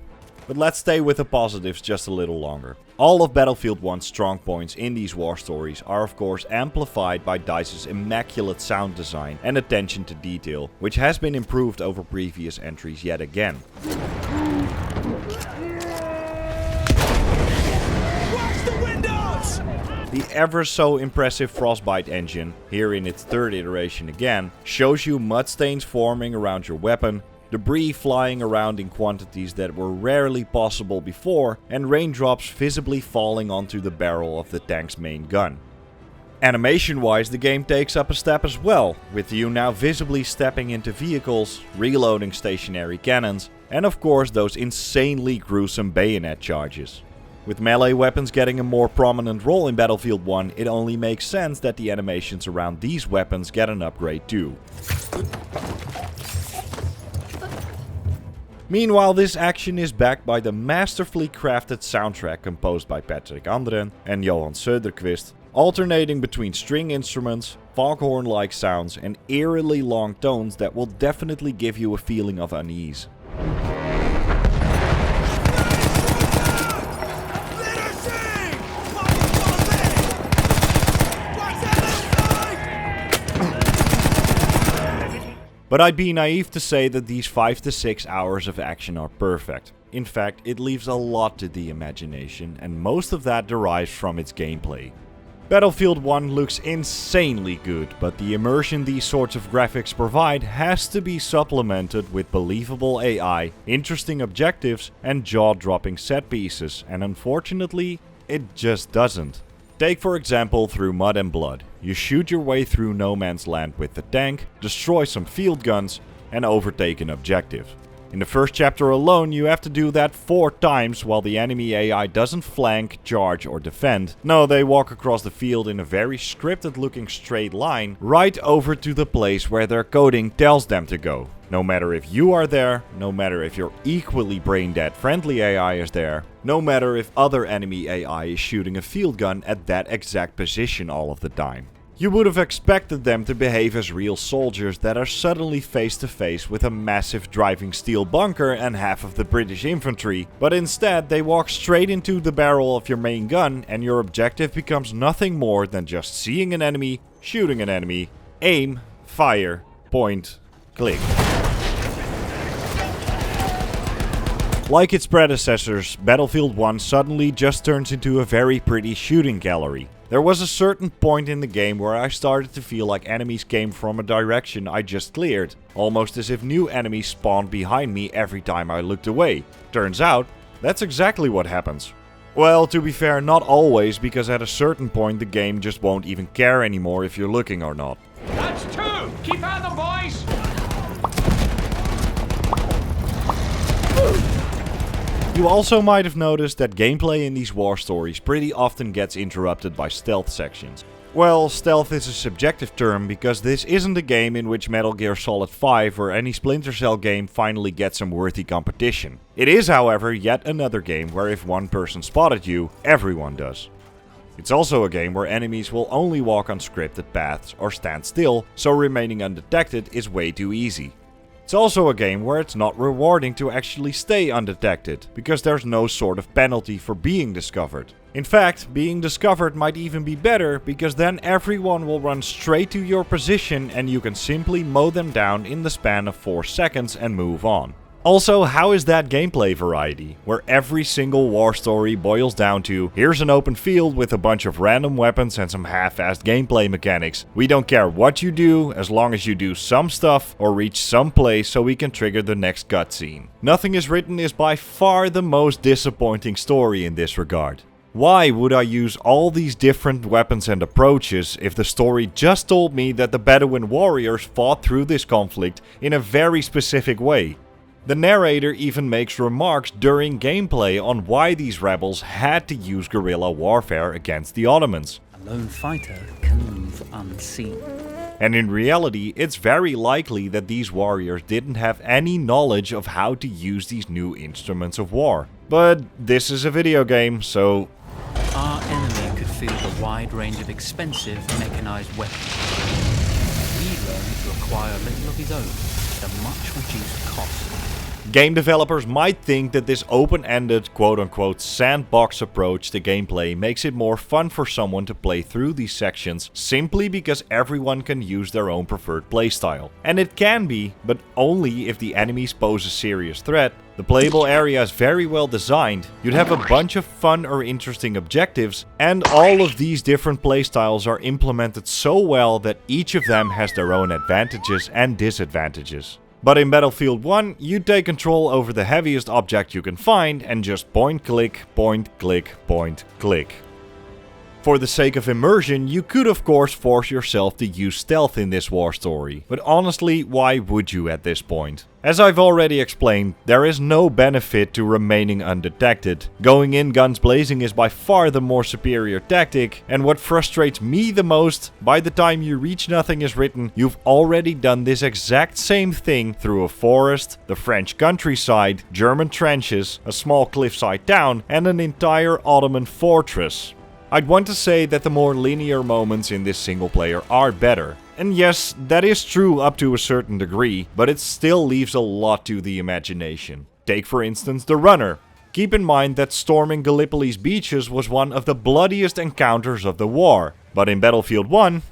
But let's stay with the positives just a little longer. All of Battlefield 1's strong points in these war stories are of course amplified by DICE's immaculate sound design and attention to detail, which has been improved over previous entries yet again. The ever so impressive Frostbite engine, here in its third iteration again, shows you mud stains forming around your weapon, debris flying around in quantities that were rarely possible before, and raindrops visibly falling onto the barrel of the tank's main gun. Animation-wise, the game takes up a step as well, with you now visibly stepping into vehicles, reloading stationary cannons, and of course those insanely gruesome bayonet charges. With melee weapons getting a more prominent role in Battlefield 1, it only makes sense that the animations around these weapons get an upgrade too. Meanwhile, this action is backed by the masterfully crafted soundtrack composed by Patrick Andren and Johan Söderqvist, alternating between string instruments, foghorn-like sounds and eerily long tones that will definitely give you a feeling of unease. But I'd be naive to say that these 5 to 6 hours of action are perfect. In fact, it leaves a lot to the imagination, and most of that derives from its gameplay. Battlefield 1 looks insanely good, but the immersion these sorts of graphics provide has to be supplemented with believable AI, interesting objectives, and jaw-dropping set pieces, and unfortunately, it just doesn't. Take for example Through Mud and Blood. You shoot your way through no man's land with the tank, destroy some field guns, and overtake an objective. In the first chapter alone, you have to do that 4 times while the enemy AI doesn't flank, charge or defend. No, they walk across the field in a very scripted looking straight line right over to the place where their coding tells them to go. No matter if you are there, no matter if your equally brain dead friendly AI is there, no matter if other enemy AI is shooting a field gun at that exact position all of the time. You would have expected them to behave as real soldiers that are suddenly face to face with a massive driving steel bunker and half of the British infantry, but instead they walk straight into the barrel of your main gun and your objective becomes nothing more than just seeing an enemy, shooting an enemy, aim, fire, point, click. Like its predecessors, Battlefield 1 suddenly just turns into a very pretty shooting gallery. There was a certain point in the game where I started to feel like enemies came from a direction I just cleared, almost as if new enemies spawned behind me every time I looked away. Turns out, that's exactly what happens. Well, to be fair, not always, because at a certain point the game just won't even care anymore if you're looking or not. That's 2! Keep at them, boys! You also might have noticed that gameplay in these war stories pretty often gets interrupted by stealth sections. Well, stealth is a subjective term because this isn't a game in which Metal Gear Solid 5 or any Splinter Cell game finally gets some worthy competition. It is, however, yet another game where if one person spotted you, everyone does. It's also a game where enemies will only walk on scripted paths or stand still, so remaining undetected is way too easy. It's also a game where it's not rewarding to actually stay undetected, because there's no sort of penalty for being discovered. In fact, being discovered might even be better, because then everyone will run straight to your position and you can simply mow them down in the span of 4 seconds and move on. Also, how is that gameplay variety, where every single war story boils down to here's an open field with a bunch of random weapons and some half-assed gameplay mechanics. We don't care what you do, as long as you do some stuff or reach some place so we can trigger the next cutscene. Nothing is Written is by far the most disappointing story in this regard. Why would I use all these different weapons and approaches if the story just told me that the Bedouin warriors fought through this conflict in a very specific way? The narrator even makes remarks during gameplay on why these rebels had to use guerrilla warfare against the Ottomans. A lone fighter can move unseen. And in reality, it's very likely that these warriors didn't have any knowledge of how to use these new instruments of war. But this is a video game, so... Our enemy could field a wide range of expensive mechanized weapons. We learned to acquire a little of his own at a much reduced cost. Game developers might think that this open-ended, quote-unquote, sandbox approach to gameplay makes it more fun for someone to play through these sections simply because everyone can use their own preferred playstyle. And it can be, but only if the enemies pose a serious threat. The playable area is very well designed, you'd have a bunch of fun or interesting objectives, and all of these different playstyles are implemented so well that each of them has their own advantages and disadvantages. But in Battlefield 1, you take control over the heaviest object you can find and just point click, point click, point click. For the sake of immersion, you could of course force yourself to use stealth in this war story, but honestly, why would you at this point? As I've already explained, there is no benefit to remaining undetected. Going in guns blazing is by far the more superior tactic, and what frustrates me the most, by the time you reach Nothing is Written, you've already done this exact same thing through a forest, the French countryside, German trenches, a small cliffside town, and an entire Ottoman fortress. I'd want to say that the more linear moments in this single player are better. And yes, that is true up to a certain degree, but it still leaves a lot to the imagination. Take for instance the runner. Keep in mind that storming Gallipoli's beaches was one of the bloodiest encounters of the war. But in Battlefield 1,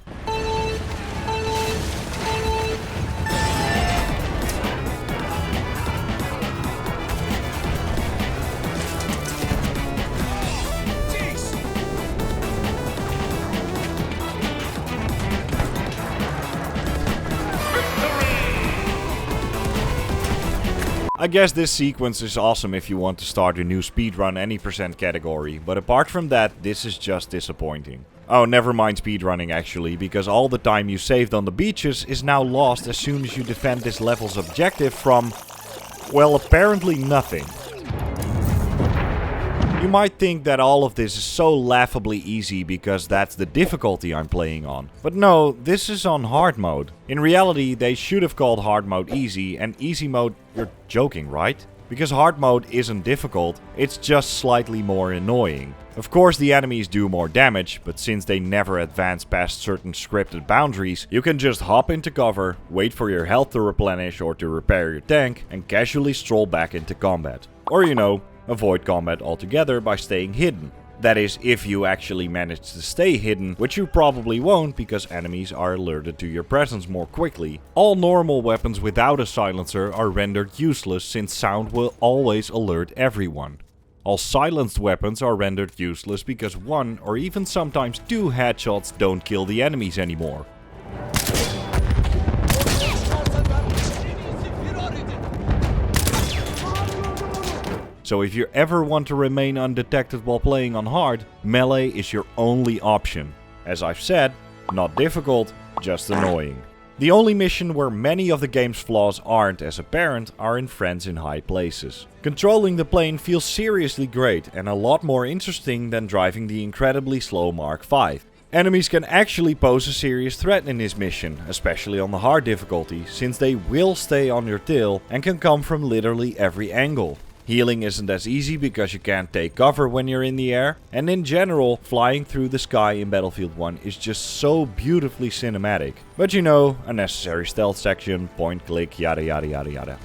I guess this sequence is awesome if you want to start a new speedrun any % category, but apart from that, this is just disappointing. Oh, never mind speedrunning actually, because all the time you saved on the beaches is now lost as soon as you defend this level's objective from, well, apparently nothing. You might think that all of this is so laughably easy because that's the difficulty I'm playing on. But no, this is on hard mode. In reality, they should have called hard mode easy and easy mode... You're joking, right? Because hard mode isn't difficult, it's just slightly more annoying. Of course the enemies do more damage, but since they never advance past certain scripted boundaries, you can just hop into cover, wait for your health to replenish or to repair your tank, and casually stroll back into combat. Or you know, avoid combat altogether by staying hidden. That is, if you actually manage to stay hidden, which you probably won't because enemies are alerted to your presence more quickly. All normal weapons without a silencer are rendered useless since sound will always alert everyone. All silenced weapons are rendered useless because one or even sometimes two headshots don't kill the enemies anymore. So if you ever want to remain undetected while playing on hard, melee is your only option. As I've said, not difficult, just annoying. The only mission where many of the game's flaws aren't as apparent are in Friends in High Places. Controlling the plane feels seriously great and a lot more interesting than driving the incredibly slow Mark V. Enemies can actually pose a serious threat in this mission, especially on the hard difficulty, since they will stay on your tail and can come from literally every angle. Healing isn't as easy because you can't take cover when you're in the air, and in general, flying through the sky in Battlefield 1 is just so beautifully cinematic. But you know, a necessary stealth section, point click, yada yada yada yada.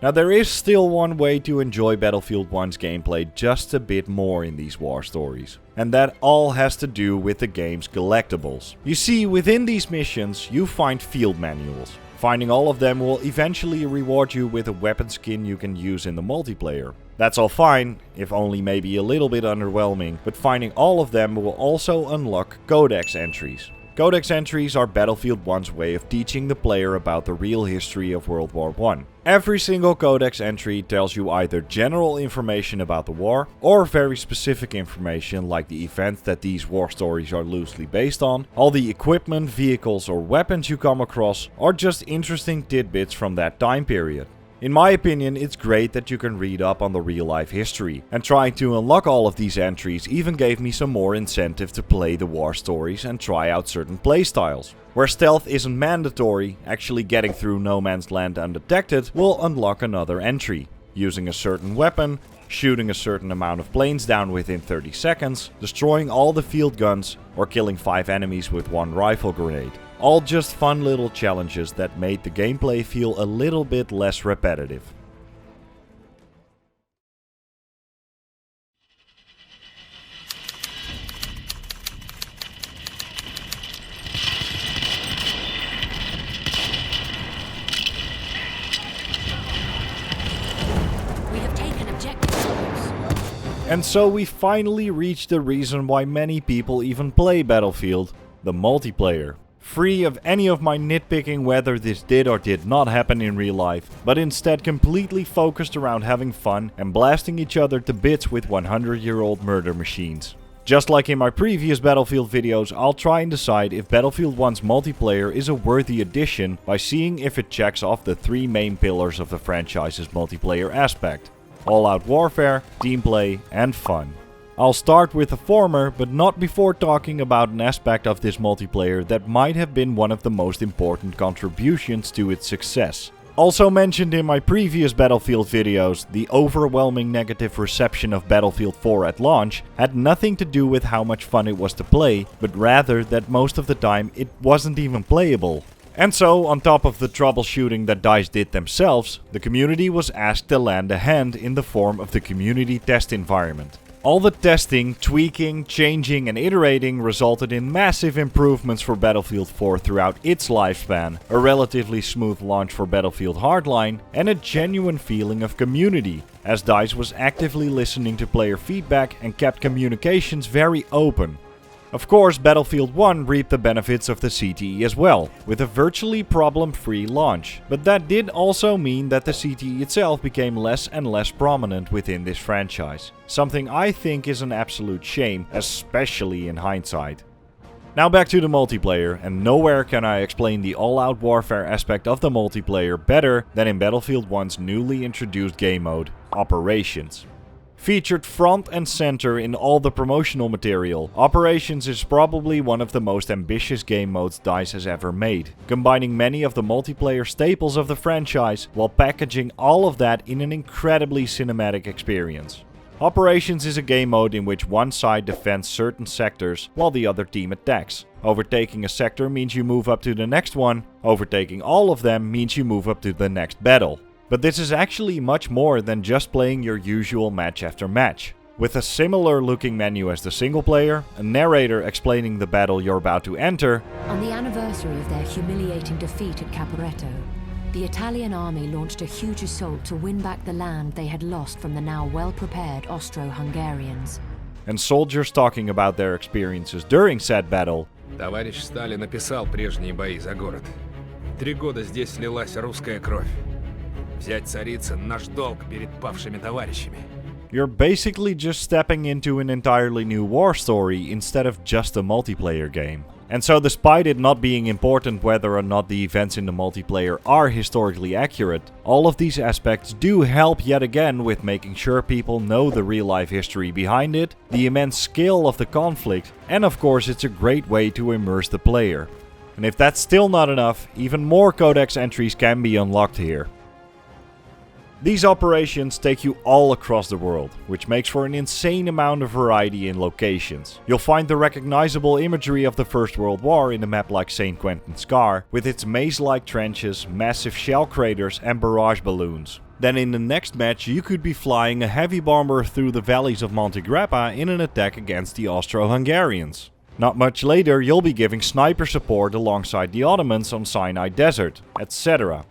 Now there is still one way to enjoy Battlefield 1's gameplay just a bit more in these war stories. And that all has to do with the game's collectibles. You see, within these missions you find field manuals. Finding all of them will eventually reward you with a weapon skin you can use in the multiplayer. That's all fine, if only maybe a little bit underwhelming, but finding all of them will also unlock codex entries. Codex entries are Battlefield 1's way of teaching the player about the real history of World War I. Every single codex entry tells you either general information about the war, or very specific information like the events that these war stories are loosely based on, all the equipment, vehicles or weapons you come across, or just interesting tidbits from that time period. In my opinion, it's great that you can read up on the real life history, and trying to unlock all of these entries even gave me some more incentive to play the war stories and try out certain playstyles. Where stealth isn't mandatory, actually getting through no man's land undetected will unlock another entry. Using a certain weapon, shooting a certain amount of planes down within 30 seconds, destroying all the field guns, or killing 5 enemies with 1 rifle grenade. All just fun little challenges that made the gameplay feel a little bit less repetitive. We have taken objective. And so we finally reached the reason why many people even play Battlefield, the multiplayer. Free of any of my nitpicking whether this did or did not happen in real life, but instead completely focused around having fun and blasting each other to bits with 100-year-old murder machines. Just like in my previous Battlefield videos, I'll try and decide if Battlefield 1's multiplayer is a worthy addition by seeing if it checks off the 3 main pillars of the franchise's multiplayer aspect: all-out warfare, team play and fun. I'll start with the former, but not before talking about an aspect of this multiplayer that might have been one of the most important contributions to its success: Also mentioned in my previous Battlefield videos, the overwhelming negative reception of Battlefield 4 at launch had nothing to do with how much fun it was to play, but rather that most of the time it wasn't even playable. And so, on top of the troubleshooting that DICE did themselves, the community was asked to lend a hand in the form of the community test environment. All the testing, tweaking, changing and iterating resulted in massive improvements for Battlefield 4 throughout its lifespan, a relatively smooth launch for Battlefield Hardline, and a genuine feeling of community, as DICE was actively listening to player feedback and kept communications very open. Of course, Battlefield 1 reaped the benefits of the CTE as well, with a virtually problem-free launch. But that did also mean that the CTE itself became less and less prominent within this franchise. Something I think is an absolute shame, especially in hindsight. Now back to the multiplayer, and nowhere can I explain the all-out warfare aspect of the multiplayer better than in Battlefield 1's newly introduced game mode, Operations. Featured front and center in all the promotional material, Operations is probably one of the most ambitious game modes DICE has ever made, combining many of the multiplayer staples of the franchise while packaging all of that in an incredibly cinematic experience. Operations is a game mode in which one side defends certain sectors while the other team attacks. Overtaking a sector means you move up to the next one, overtaking all of them means you move up to the next battle. But this is actually much more than just playing your usual match after match. With a similar looking menu as the single player, a narrator explaining the battle you're about to enter. On the anniversary of their humiliating defeat at Caporetto, the Italian army launched a huge assault to win back the land they had lost from the now well-prepared Austro-Hungarians. And soldiers talking about their experiences during said battle. Товарищ Сталин описал прежние бои за город. 3 года здесь лилась русская кровь. Взять Царицын — наш долг перед павшими товарищами. You're basically just stepping into an entirely new war story instead of just a multiplayer game. And so despite it not being important whether or not the events in the multiplayer are historically accurate, all of these aspects do help yet again with making sure people know the real life history behind it, the immense scale of the conflict, and of course it's a great way to immerse the player. And if that's still not enough, even more codex entries can be unlocked here. These operations take you all across the world, which makes for an insane amount of variety in locations. You'll find the recognizable imagery of the First World War in a map like St. Quentin Scar, with its maze-like trenches, massive shell craters and barrage balloons. Then in the next match you could be flying a heavy bomber through the valleys of Monte Grappa in an attack against the Austro-Hungarians. Not much later you'll be giving sniper support alongside the Ottomans on Sinai Desert, etc.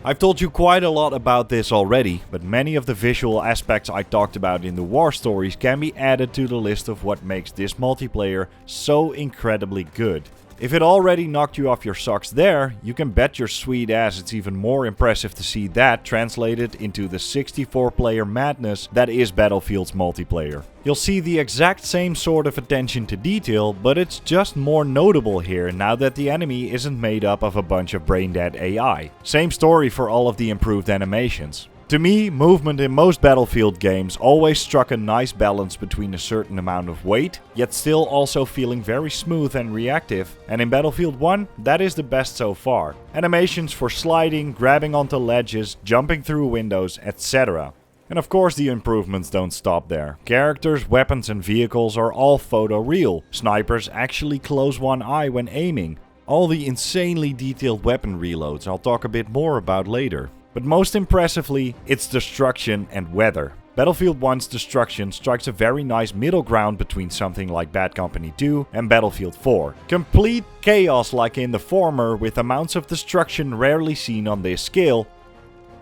I've told you quite a lot about this already, but many of the visual aspects I talked about in the war stories can be added to the list of what makes this multiplayer so incredibly good. If it already knocked you off your socks there, you can bet your sweet ass it's even more impressive to see that translated into the 64-player madness that is Battlefield's multiplayer. You'll see the exact same sort of attention to detail, but it's just more notable here now that the enemy isn't made up of a bunch of brain-dead AI. Same story for all of the improved animations. To me, movement in most Battlefield games always struck a nice balance between a certain amount of weight, yet still also feeling very smooth and reactive, and in Battlefield 1, that is the best so far. Animations for sliding, grabbing onto ledges, jumping through windows, etc. And of course the improvements don't stop there. Characters, weapons and vehicles are all photoreal. Snipers actually close one eye when aiming. All the insanely detailed weapon reloads I'll talk a bit more about later. But most impressively, it's destruction and weather. Battlefield 1's destruction strikes a very nice middle ground between something like Bad Company 2 and Battlefield 4. Complete chaos like in the former, with amounts of destruction rarely seen on this scale,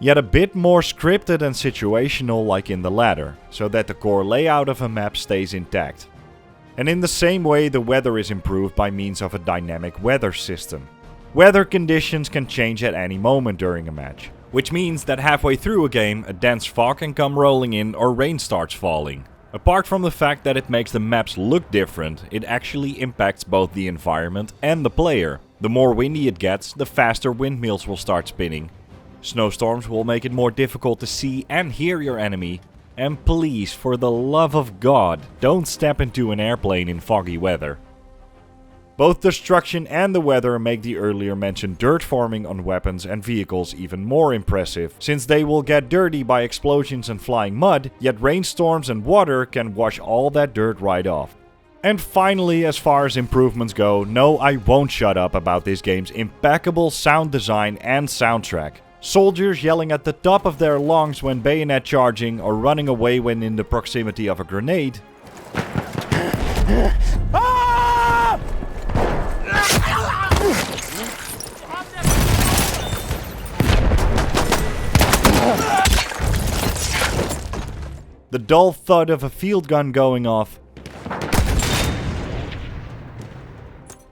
yet a bit more scripted and situational like in the latter, so that the core layout of a map stays intact. And in the same way, the weather is improved by means of a dynamic weather system. Weather conditions can change at any moment during a match, which means that halfway through a game, a dense fog can come rolling in or rain starts falling. Apart from the fact that it makes the maps look different, it actually impacts both the environment and the player. The more windy it gets, the faster windmills will start spinning. Snowstorms will make it more difficult to see and hear your enemy. And please, for the love of God, don't step into an airplane in foggy weather. Both destruction and the weather make the earlier mentioned dirt forming on weapons and vehicles even more impressive, since they will get dirty by explosions and flying mud, yet rainstorms and water can wash all that dirt right off. And finally, as far as improvements go, no, I won't shut up about this game's impeccable sound design and soundtrack. Soldiers yelling at the top of their lungs when bayonet charging or running away when in the proximity of a grenade. The dull thud of a field gun going off.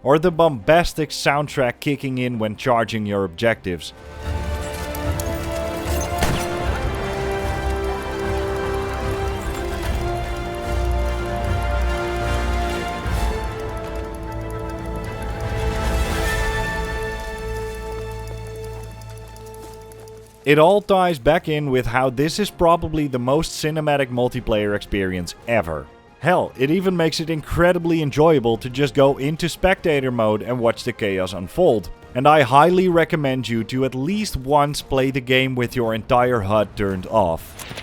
Or the bombastic soundtrack kicking in when charging your objectives. It all ties back in with how this is probably the most cinematic multiplayer experience ever. Hell, it even makes it incredibly enjoyable to just go into spectator mode and watch the chaos unfold. And I highly recommend you to at least once play the game with your entire HUD turned off.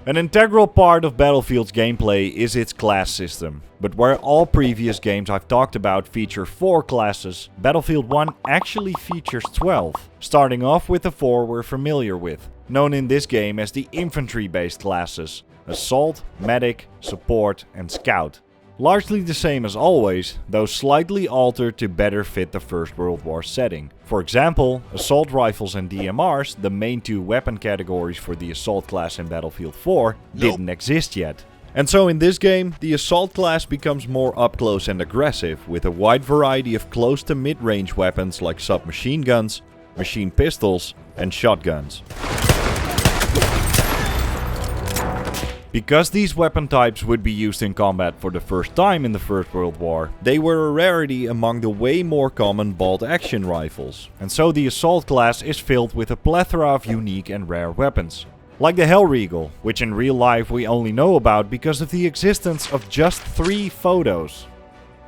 An integral part of Battlefield's gameplay is its class system, but where all previous games I've talked about feature 4 classes, Battlefield 1 actually features 12, starting off with the 4 we're familiar with, known in this game as the infantry-based classes: Assault, Medic, Support and Scout. Largely the same as always, though slightly altered to better fit the First World War setting. For example, assault rifles and DMRs, the main 2 weapon categories for the assault class in Battlefield 4, didn't exist yet. And so in this game, the assault class becomes more up close and aggressive, with a wide variety of close to mid-range weapons like submachine guns, machine pistols and shotguns. Because these weapon types would be used in combat for the first time in the First World War, they were a rarity among the way more common bolt-action rifles. And so the assault class is filled with a plethora of unique and rare weapons. Like the Hellriegel, which in real life we only know about because of the existence of just 3 photos.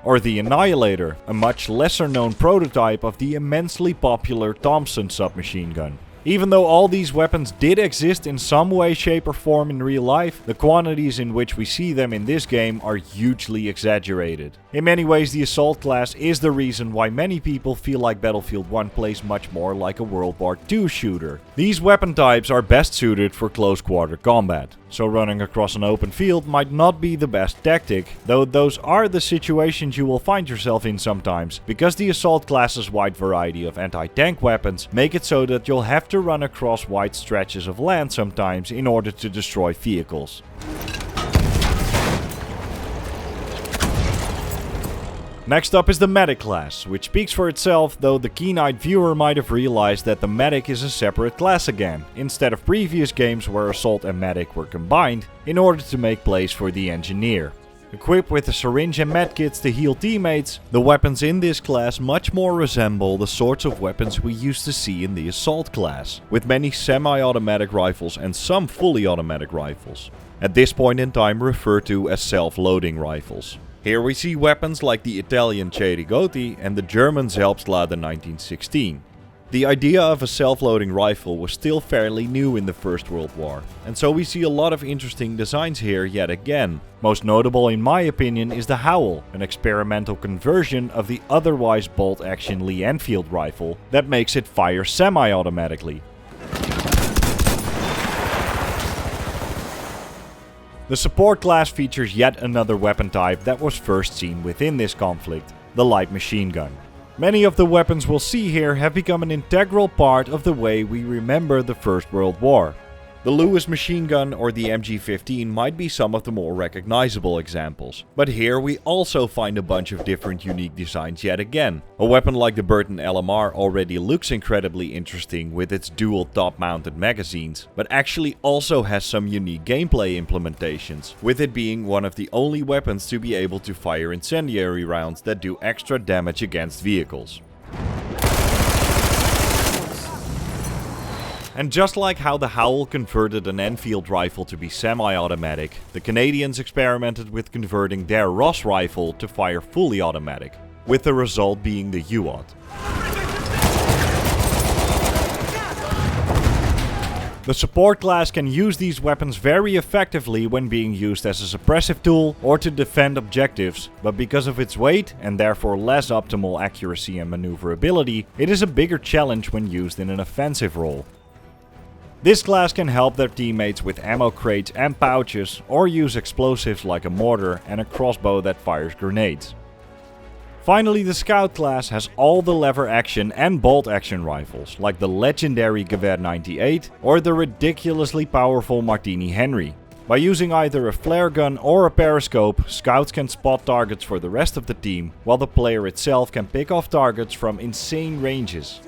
Or the Annihilator, a much lesser known prototype of the immensely popular Thompson submachine gun. Even though all these weapons did exist in some way, shape or form in real life, the quantities in which we see them in this game are hugely exaggerated. In many ways, the assault class is the reason why many people feel like Battlefield 1 plays much more like a World War II shooter. These weapon types are best suited for close quarter combat, so running across an open field might not be the best tactic, though those are the situations you will find yourself in sometimes, because the assault class's wide variety of anti-tank weapons make it so that you'll have to run across wide stretches of land sometimes in order to destroy vehicles. Next up is the Medic class, which speaks for itself, though the keen-eyed viewer might have realized that the Medic is a separate class again, instead of previous games where Assault and Medic were combined in order to make place for the Engineer. Equipped with a syringe and medkits to heal teammates, the weapons in this class much more resemble the sorts of weapons we used to see in the Assault class, with many semi-automatic rifles and some fully automatic rifles, at this point in time referred to as self-loading rifles. Here we see weapons like the Italian Cerigotti and the German Selbstlade 1916. The idea of a self-loading rifle was still fairly new in the First World War, and so we see a lot of interesting designs here yet again. Most notable in my opinion is the Howl, an experimental conversion of the otherwise bolt-action Lee Enfield rifle that makes it fire semi-automatically. The Support class features yet another weapon type that was first seen within this conflict, the light machine gun. Many of the weapons we'll see here have become an integral part of the way we remember the First World War. The Lewis machine gun or the MG15 might be some of the more recognizable examples, but here we also find a bunch of different unique designs yet again. A weapon like the Burton LMR already looks incredibly interesting with its dual top-mounted magazines, but actually also has some unique gameplay implementations, with it being one of the only weapons to be able to fire incendiary rounds that do extra damage against vehicles. And just like how the Howl converted an Enfield rifle to be semi-automatic, the Canadians experimented with converting their Ross rifle to fire fully automatic, with the result being the UAUT. The support class can use these weapons very effectively when being used as a suppressive tool or to defend objectives, but because of its weight and therefore less optimal accuracy and maneuverability, it is a bigger challenge when used in an offensive role. This class can help their teammates with ammo crates and pouches, or use explosives like a mortar and a crossbow that fires grenades. Finally, the Scout class has all the lever action and bolt action rifles, like the legendary Gewehr 98 or the ridiculously powerful Martini Henry. By using either a flare gun or a periscope, Scouts can spot targets for the rest of the team, while the player itself can pick off targets from insane ranges.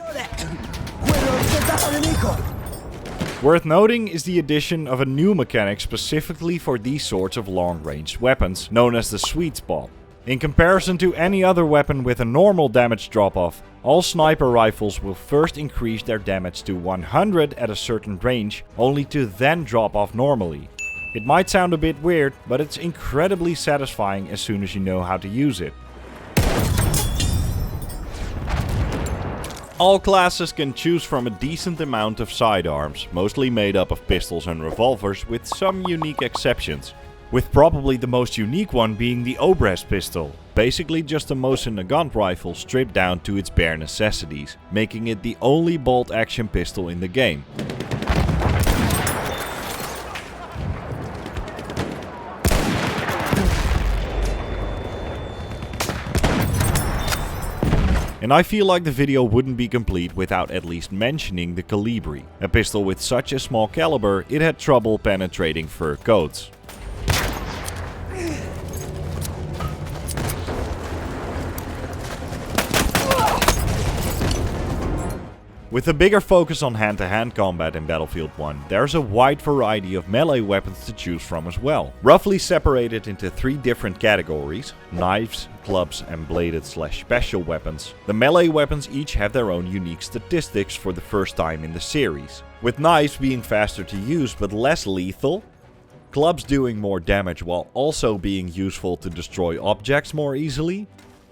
Worth noting is the addition of a new mechanic specifically for these sorts of long-range weapons, known as the sweet spot. In comparison to any other weapon with a normal damage drop-off, all sniper rifles will first increase their damage to 100 at a certain range, only to then drop off normally. It might sound a bit weird, but it's incredibly satisfying as soon as you know how to use it. All classes can choose from a decent amount of sidearms, mostly made up of pistols and revolvers, with some unique exceptions. With probably the most unique one being the Obrez pistol, basically just a Mosin Nagant rifle stripped down to its bare necessities, making it the only bolt action pistol in the game. And I feel like the video wouldn't be complete without at least mentioning the Calibri, a pistol with such a small caliber it had trouble penetrating fur coats. With a bigger focus on hand-to-hand combat in Battlefield 1, there's a wide variety of melee weapons to choose from as well. Roughly separated into 3 different categories: knives, clubs and bladed/special weapons. The melee weapons each have their own unique statistics for the first time in the series, with knives being faster to use but less lethal, clubs doing more damage while also being useful to destroy objects more easily,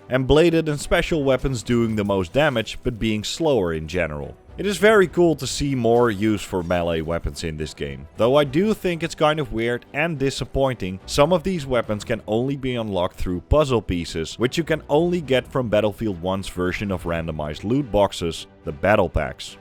and bladed and special weapons doing the most damage but being slower in general. It is very cool to see more use for melee weapons in this game, though I do think it's kind of weird and disappointing. Some of these weapons can only be unlocked through puzzle pieces, which you can only get from Battlefield 1's version of randomized loot boxes, the Battle Packs.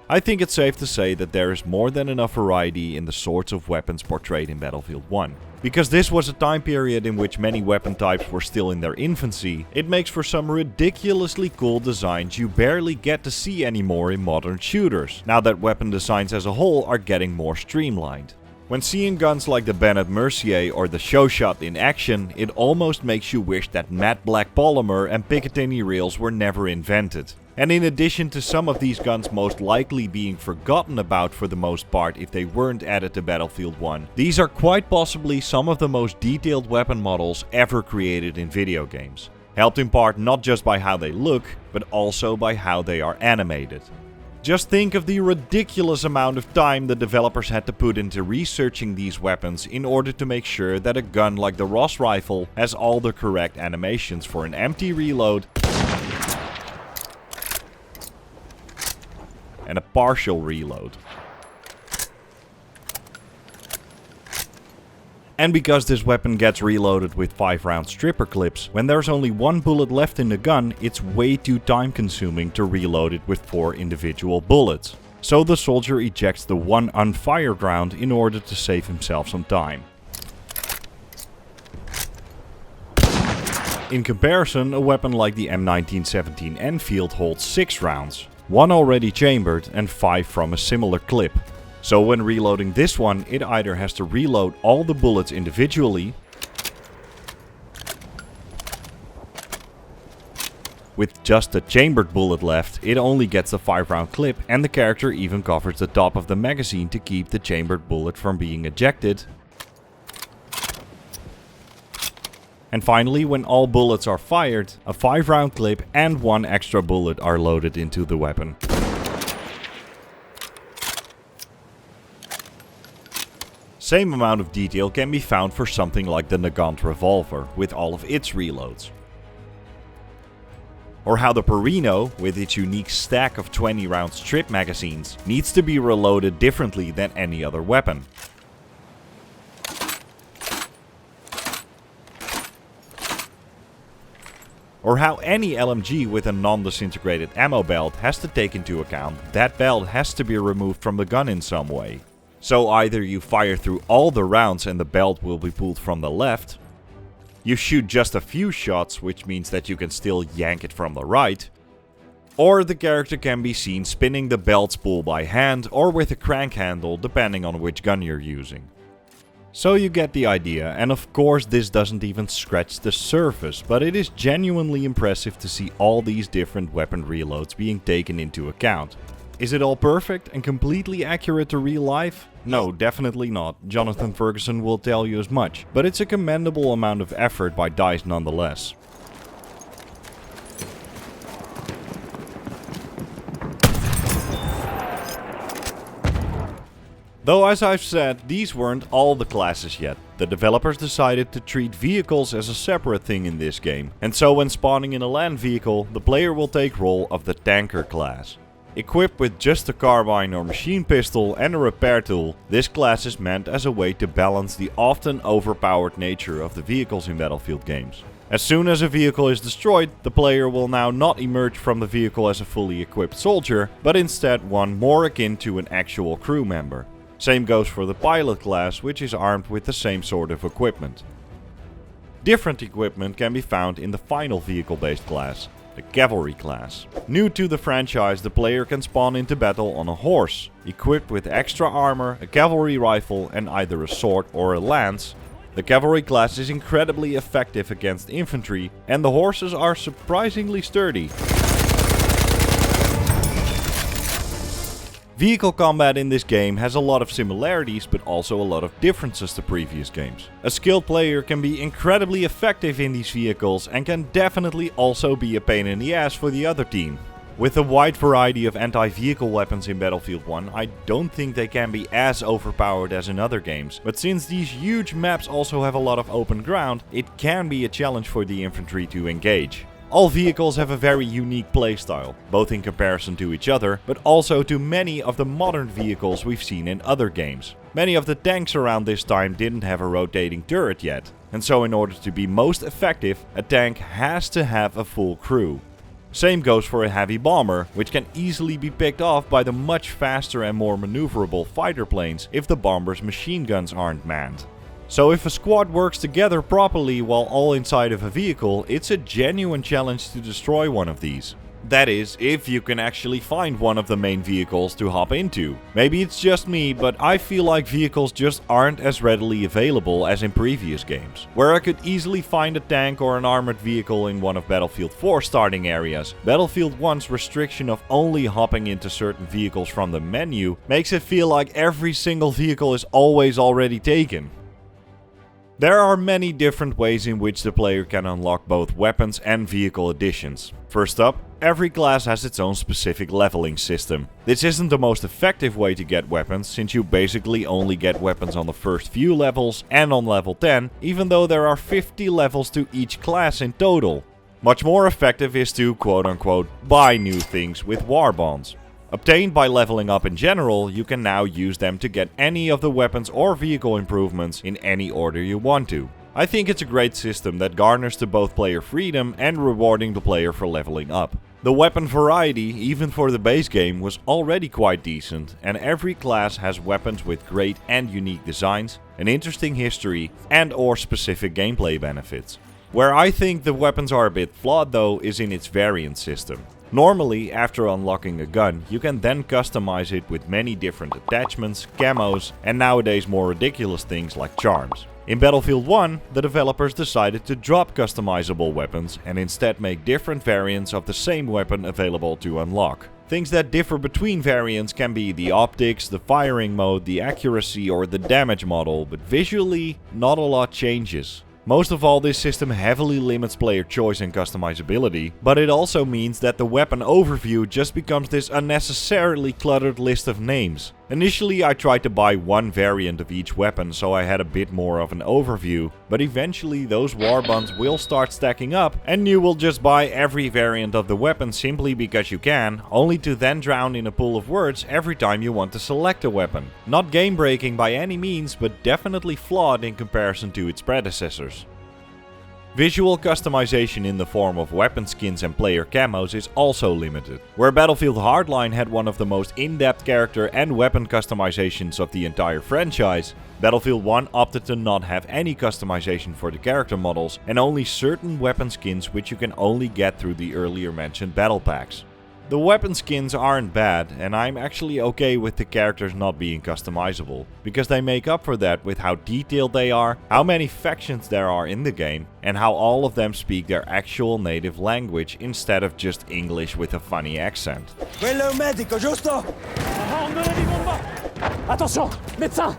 I think it's safe to say that there is more than enough variety in the sorts of weapons portrayed in Battlefield 1. Because this was a time period in which many weapon types were still in their infancy, it makes for some ridiculously cool designs you barely get to see anymore in modern shooters, now that weapon designs as a whole are getting more streamlined. When seeing guns like the Bennett Mercier or the Show Shot in action, it almost makes you wish that matte black polymer and Picatinny reels were never invented. And in addition to some of these guns most likely being forgotten about for the most part if they weren't added to Battlefield 1, these are quite possibly some of the most detailed weapon models ever created in video games. Helped in part not just by how they look, but also by how they are animated. Just think of the ridiculous amount of time the developers had to put into researching these weapons in order to make sure that a gun like the Ross rifle has all the correct animations for an empty reload and a partial reload. And because this weapon gets reloaded with 5-round stripper clips, when there's only 1 bullet left in the gun, it's way too time consuming to reload it with 4 individual bullets. So the soldier ejects the 1 unfired round in order to save himself some time. In comparison, a weapon like the M1917 Enfield holds 6 rounds. 1 already chambered and 5 from a similar clip. So when reloading this one, it either has to reload all the bullets individually, with just a chambered bullet left, it only gets a 5-round clip, and the character even covers the top of the magazine to keep the chambered bullet from being ejected. And finally, when all bullets are fired, a 5-round clip and 1 extra bullet are loaded into the weapon. Same amount of detail can be found for something like the Nagant revolver, with all of its reloads. Or how the Perino, with its unique stack of 20 round strip magazines, needs to be reloaded differently than any other weapon. Or how any LMG with a non-disintegrated ammo belt has to take into account that belt has to be removed from the gun in some way. So either you fire through all the rounds and the belt will be pulled from the left, you shoot just a few shots, which means that you can still yank it from the right, or the character can be seen spinning the belt spool by hand or with a crank handle depending on which gun you're using. So you get the idea, and of course this doesn't even scratch the surface, but it is genuinely impressive to see all these different weapon reloads being taken into account. Is it all perfect and completely accurate to real life? No, definitely not. Jonathan Ferguson will tell you as much, but it's a commendable amount of effort by DICE nonetheless. Though as I've said, these weren't all the classes yet. The developers decided to treat vehicles as a separate thing in this game, and so when spawning in a land vehicle, the player will take role of the tanker class. Equipped with just a carbine or machine pistol and a repair tool, this class is meant as a way to balance the often overpowered nature of the vehicles in Battlefield games. As soon as a vehicle is destroyed, the player will now not emerge from the vehicle as a fully equipped soldier, but instead one more akin to an actual crew member. Same goes for the pilot class, which is armed with the same sort of equipment. Different equipment can be found in the final vehicle-based class, the cavalry class. New to the franchise, the player can spawn into battle on a horse, equipped with extra armor, a cavalry rifle and either a sword or a lance. The cavalry class is incredibly effective against infantry, and the horses are surprisingly sturdy. Vehicle combat in this game has a lot of similarities, but also a lot of differences to previous games. A skilled player can be incredibly effective in these vehicles and can definitely also be a pain in the ass for the other team. With a wide variety of anti-vehicle weapons in Battlefield 1, I don't think they can be as overpowered as in other games, but since these huge maps also have a lot of open ground, it can be a challenge for the infantry to engage. All vehicles have a very unique playstyle, both in comparison to each other, but also to many of the modern vehicles we've seen in other games. Many of the tanks around this time didn't have a rotating turret yet, and so in order to be most effective, a tank has to have a full crew. Same goes for a heavy bomber, which can easily be picked off by the much faster and more maneuverable fighter planes if the bomber's machine guns aren't manned. So if a squad works together properly while all inside of a vehicle, it's a genuine challenge to destroy one of these. That is, if you can actually find one of the main vehicles to hop into. Maybe it's just me, but I feel like vehicles just aren't as readily available as in previous games. Where I could easily find a tank or an armored vehicle in one of Battlefield 4's starting areas, Battlefield 1's restriction of only hopping into certain vehicles from the menu makes it feel like every single vehicle is always already taken. There are many different ways in which the player can unlock both weapons and vehicle additions. First up, every class has its own specific leveling system. This isn't the most effective way to get weapons, since you basically only get weapons on the first few levels and on level 10, even though there are 50 levels to each class in total. Much more effective is to quote-unquote buy new things with war bonds. Obtained by leveling up in general, you can now use them to get any of the weapons or vehicle improvements in any order you want to. I think it's a great system that garners to both player freedom and rewarding the player for leveling up. The weapon variety, even for the base game, was already quite decent, and every class has weapons with great and unique designs, an interesting history, and or specific gameplay benefits. Where I think the weapons are a bit flawed though is in its variant system. Normally, after unlocking a gun, you can then customize it with many different attachments, camos, and nowadays more ridiculous things like charms. In Battlefield 1, the developers decided to drop customizable weapons and instead make different variants of the same weapon available to unlock. Things that differ between variants can be the optics, the firing mode, the accuracy, or the damage model, but visually, not a lot changes. Most of all, this system heavily limits player choice and customizability, but it also means that the weapon overview just becomes this unnecessarily cluttered list of names. Initially I tried to buy one variant of each weapon so I had a bit more of an overview, but eventually those war bonds will start stacking up and you will just buy every variant of the weapon simply because you can, only to then drown in a pool of words every time you want to select a weapon. Not game breaking by any means, but definitely flawed in comparison to its predecessors. Visual customization in the form of weapon skins and player camos is also limited. Where Battlefield Hardline had one of the most in-depth character and weapon customizations of the entire franchise, Battlefield 1 opted to not have any customization for the character models and only certain weapon skins which you can only get through the earlier mentioned battle packs. The weapon skins aren't bad, and I'm actually okay with the characters not being customizable, because they make up for that with how detailed they are, how many factions there are in the game, and how all of them speak their actual native language instead of just English with a funny accent. Quello è un medico, giusto? Attention, médecin!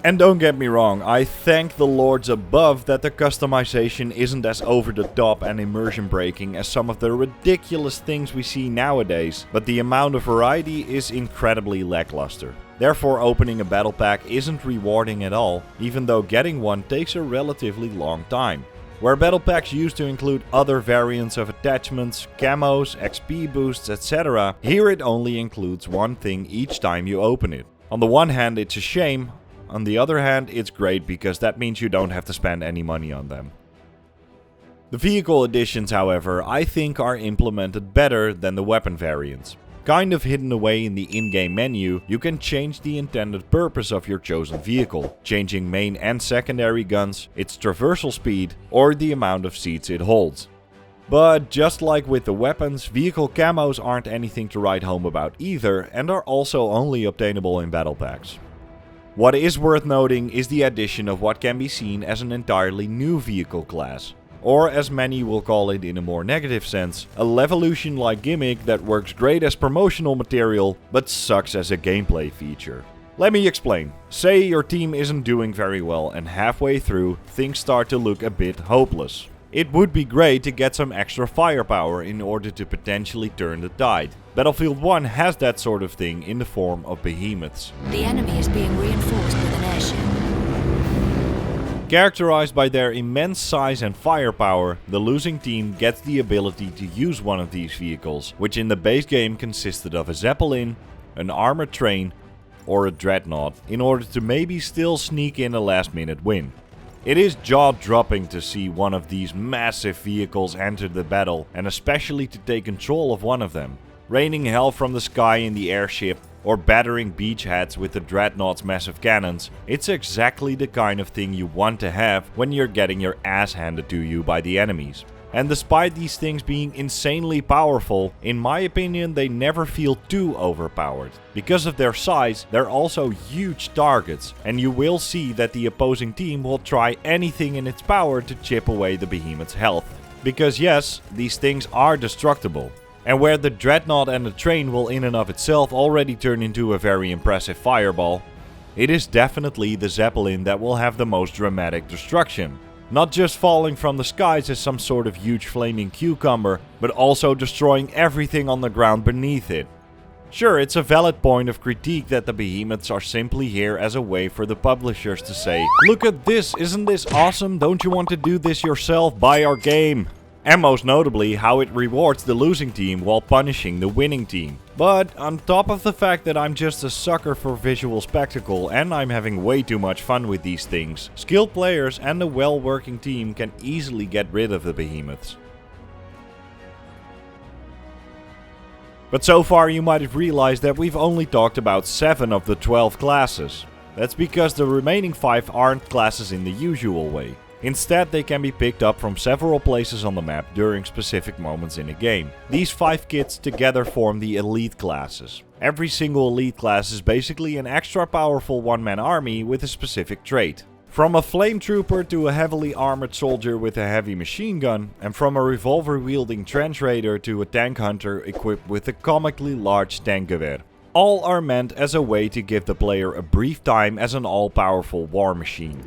And don't get me wrong, I thank the lords above that the customization isn't as over the top and immersion breaking as some of the ridiculous things we see nowadays, but the amount of variety is incredibly lackluster. Therefore opening a battle pack isn't rewarding at all, even though getting one takes a relatively long time. Where battle packs used to include other variants of attachments, camos, XP boosts, etc., here it only includes one thing each time you open it. On the one hand it's a shame, on the other hand, it's great because that means you don't have to spend any money on them. The vehicle additions, however, I think are implemented better than the weapon variants. Kind of hidden away in the in-game menu, you can change the intended purpose of your chosen vehicle, changing main and secondary guns, its traversal speed, or the amount of seats it holds. But just like with the weapons, vehicle camos aren't anything to write home about either, and are also only obtainable in battle packs. What is worth noting is the addition of what can be seen as an entirely new vehicle class. Or as many will call it in a more negative sense, a Levolution-like gimmick that works great as promotional material, but sucks as a gameplay feature. Let me explain. Say your team isn't doing very well and halfway through, things start to look a bit hopeless. It would be great to get some extra firepower in order to potentially turn the tide. Battlefield 1 has that sort of thing in the form of behemoths. The enemy is being reinforced with an airship. Characterized by their immense size and firepower, the losing team gets the ability to use one of these vehicles, which in the base game consisted of a Zeppelin, an armored train, or a dreadnought, in order to maybe still sneak in a last-minute win. It is jaw-dropping to see one of these massive vehicles enter the battle, and especially to take control of one of them. Raining hell from the sky in the airship, or battering beachheads with the dreadnought's massive cannons, it's exactly the kind of thing you want to have when you're getting your ass handed to you by the enemies. And despite these things being insanely powerful, in my opinion they never feel too overpowered. Because of their size, they're also huge targets, and you will see that the opposing team will try anything in its power to chip away the behemoth's health. Because yes, these things are destructible. And where the dreadnought and the train will in and of itself already turn into a very impressive fireball, it is definitely the Zeppelin that will have the most dramatic destruction. Not just falling from the skies as some sort of huge flaming cucumber, but also destroying everything on the ground beneath it. Sure, it's a valid point of critique that the behemoths are simply here as a way for the publishers to say, "Look at this, isn't this awesome? Don't you want to do this yourself? Buy our game." And most notably, how it rewards the losing team while punishing the winning team. But on top of the fact that I'm just a sucker for visual spectacle and I'm having way too much fun with these things, skilled players and a well-working team can easily get rid of the behemoths. But so far you might have realized that we've only talked about 7 of the 12 classes. That's because the remaining 5 aren't classes in the usual way. Instead, they can be picked up from several places on the map during specific moments in a game. These 5 kits together form the elite classes. Every single elite class is basically an extra powerful one-man army with a specific trait. From a flame trooper to a heavily armored soldier with a heavy machine gun, and from a revolver-wielding trench raider to a tank hunter equipped with a comically large tankgewehr. All are meant as a way to give the player a brief time as an all-powerful war machine.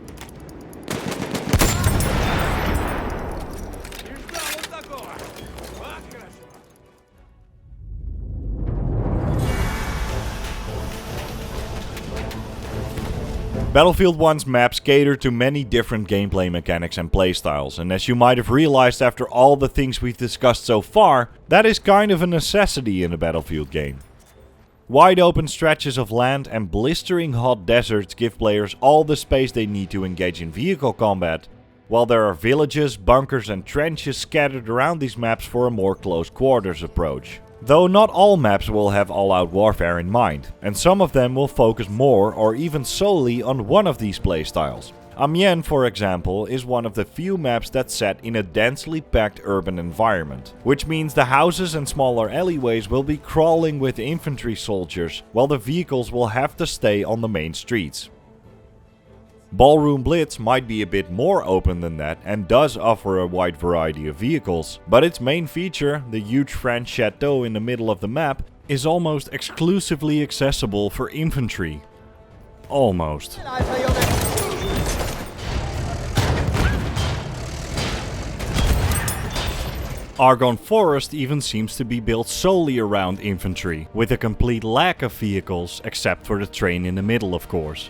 Battlefield 1's maps cater to many different gameplay mechanics and playstyles, and as you might have realized after all the things we've discussed so far, that is kind of a necessity in a Battlefield game. Wide open stretches of land and blistering hot deserts give players all the space they need to engage in vehicle combat, while there are villages, bunkers and trenches scattered around these maps for a more close quarters approach. Though not all maps will have all-out warfare in mind, and some of them will focus more or even solely on one of these playstyles. Amiens, for example, is one of the few maps that's set in a densely packed urban environment, which means the houses and smaller alleyways will be crawling with infantry soldiers, while the vehicles will have to stay on the main streets. Ballroom Blitz might be a bit more open than that and does offer a wide variety of vehicles, but its main feature, the huge French chateau in the middle of the map, is almost exclusively accessible for infantry. Almost. Argonne Forest even seems to be built solely around infantry, with a complete lack of vehicles, except for the train in the middle of course.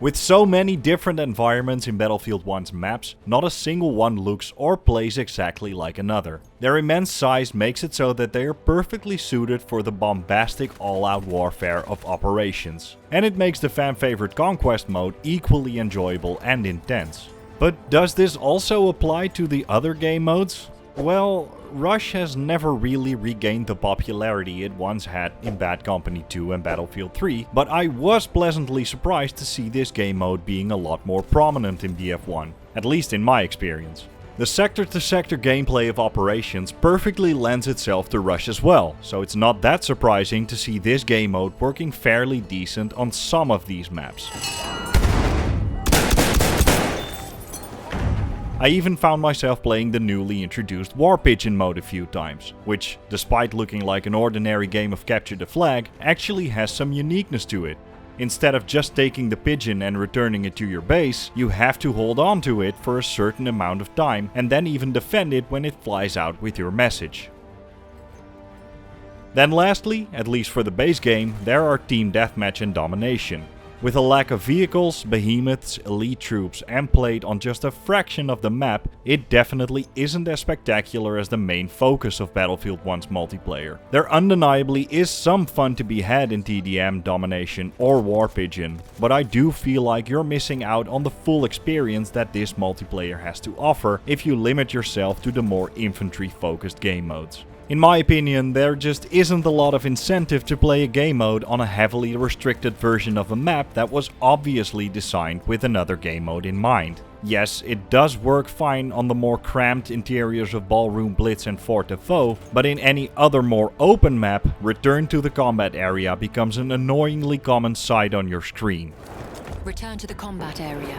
With so many different environments in Battlefield 1's maps, not a single one looks or plays exactly like another. Their immense size makes it so that they are perfectly suited for the bombastic all-out warfare of operations. And it makes the fan-favorite Conquest mode equally enjoyable and intense. But does this also apply to the other game modes? Well, Rush has never really regained the popularity it once had in Bad Company 2 and Battlefield 3, but I was pleasantly surprised to see this game mode being a lot more prominent in BF1, at least in my experience. The sector-to-sector gameplay of operations perfectly lends itself to Rush as well, so it's not that surprising to see this game mode working fairly decent on some of these maps. I even found myself playing the newly introduced War Pigeon mode a few times, which, despite looking like an ordinary game of capture the flag, actually has some uniqueness to it. Instead of just taking the pigeon and returning it to your base, you have to hold on to it for a certain amount of time and then even defend it when it flies out with your message. Then lastly, at least for the base game, there are Team Deathmatch and Domination. With a lack of vehicles, behemoths, elite troops and played on just a fraction of the map, it definitely isn't as spectacular as the main focus of Battlefield 1's multiplayer. There undeniably is some fun to be had in TDM, Domination or War Pigeon, but I do feel like you're missing out on the full experience that this multiplayer has to offer if you limit yourself to the more infantry focused game modes. In my opinion, there just isn't a lot of incentive to play a game mode on a heavily restricted version of a map that was obviously designed with another game mode in mind. Yes, it does work fine on the more cramped interiors of Ballroom Blitz and Fort de Vaux, but in any other more open map, return to the combat area becomes an annoyingly common sight on your screen. Return to the combat area.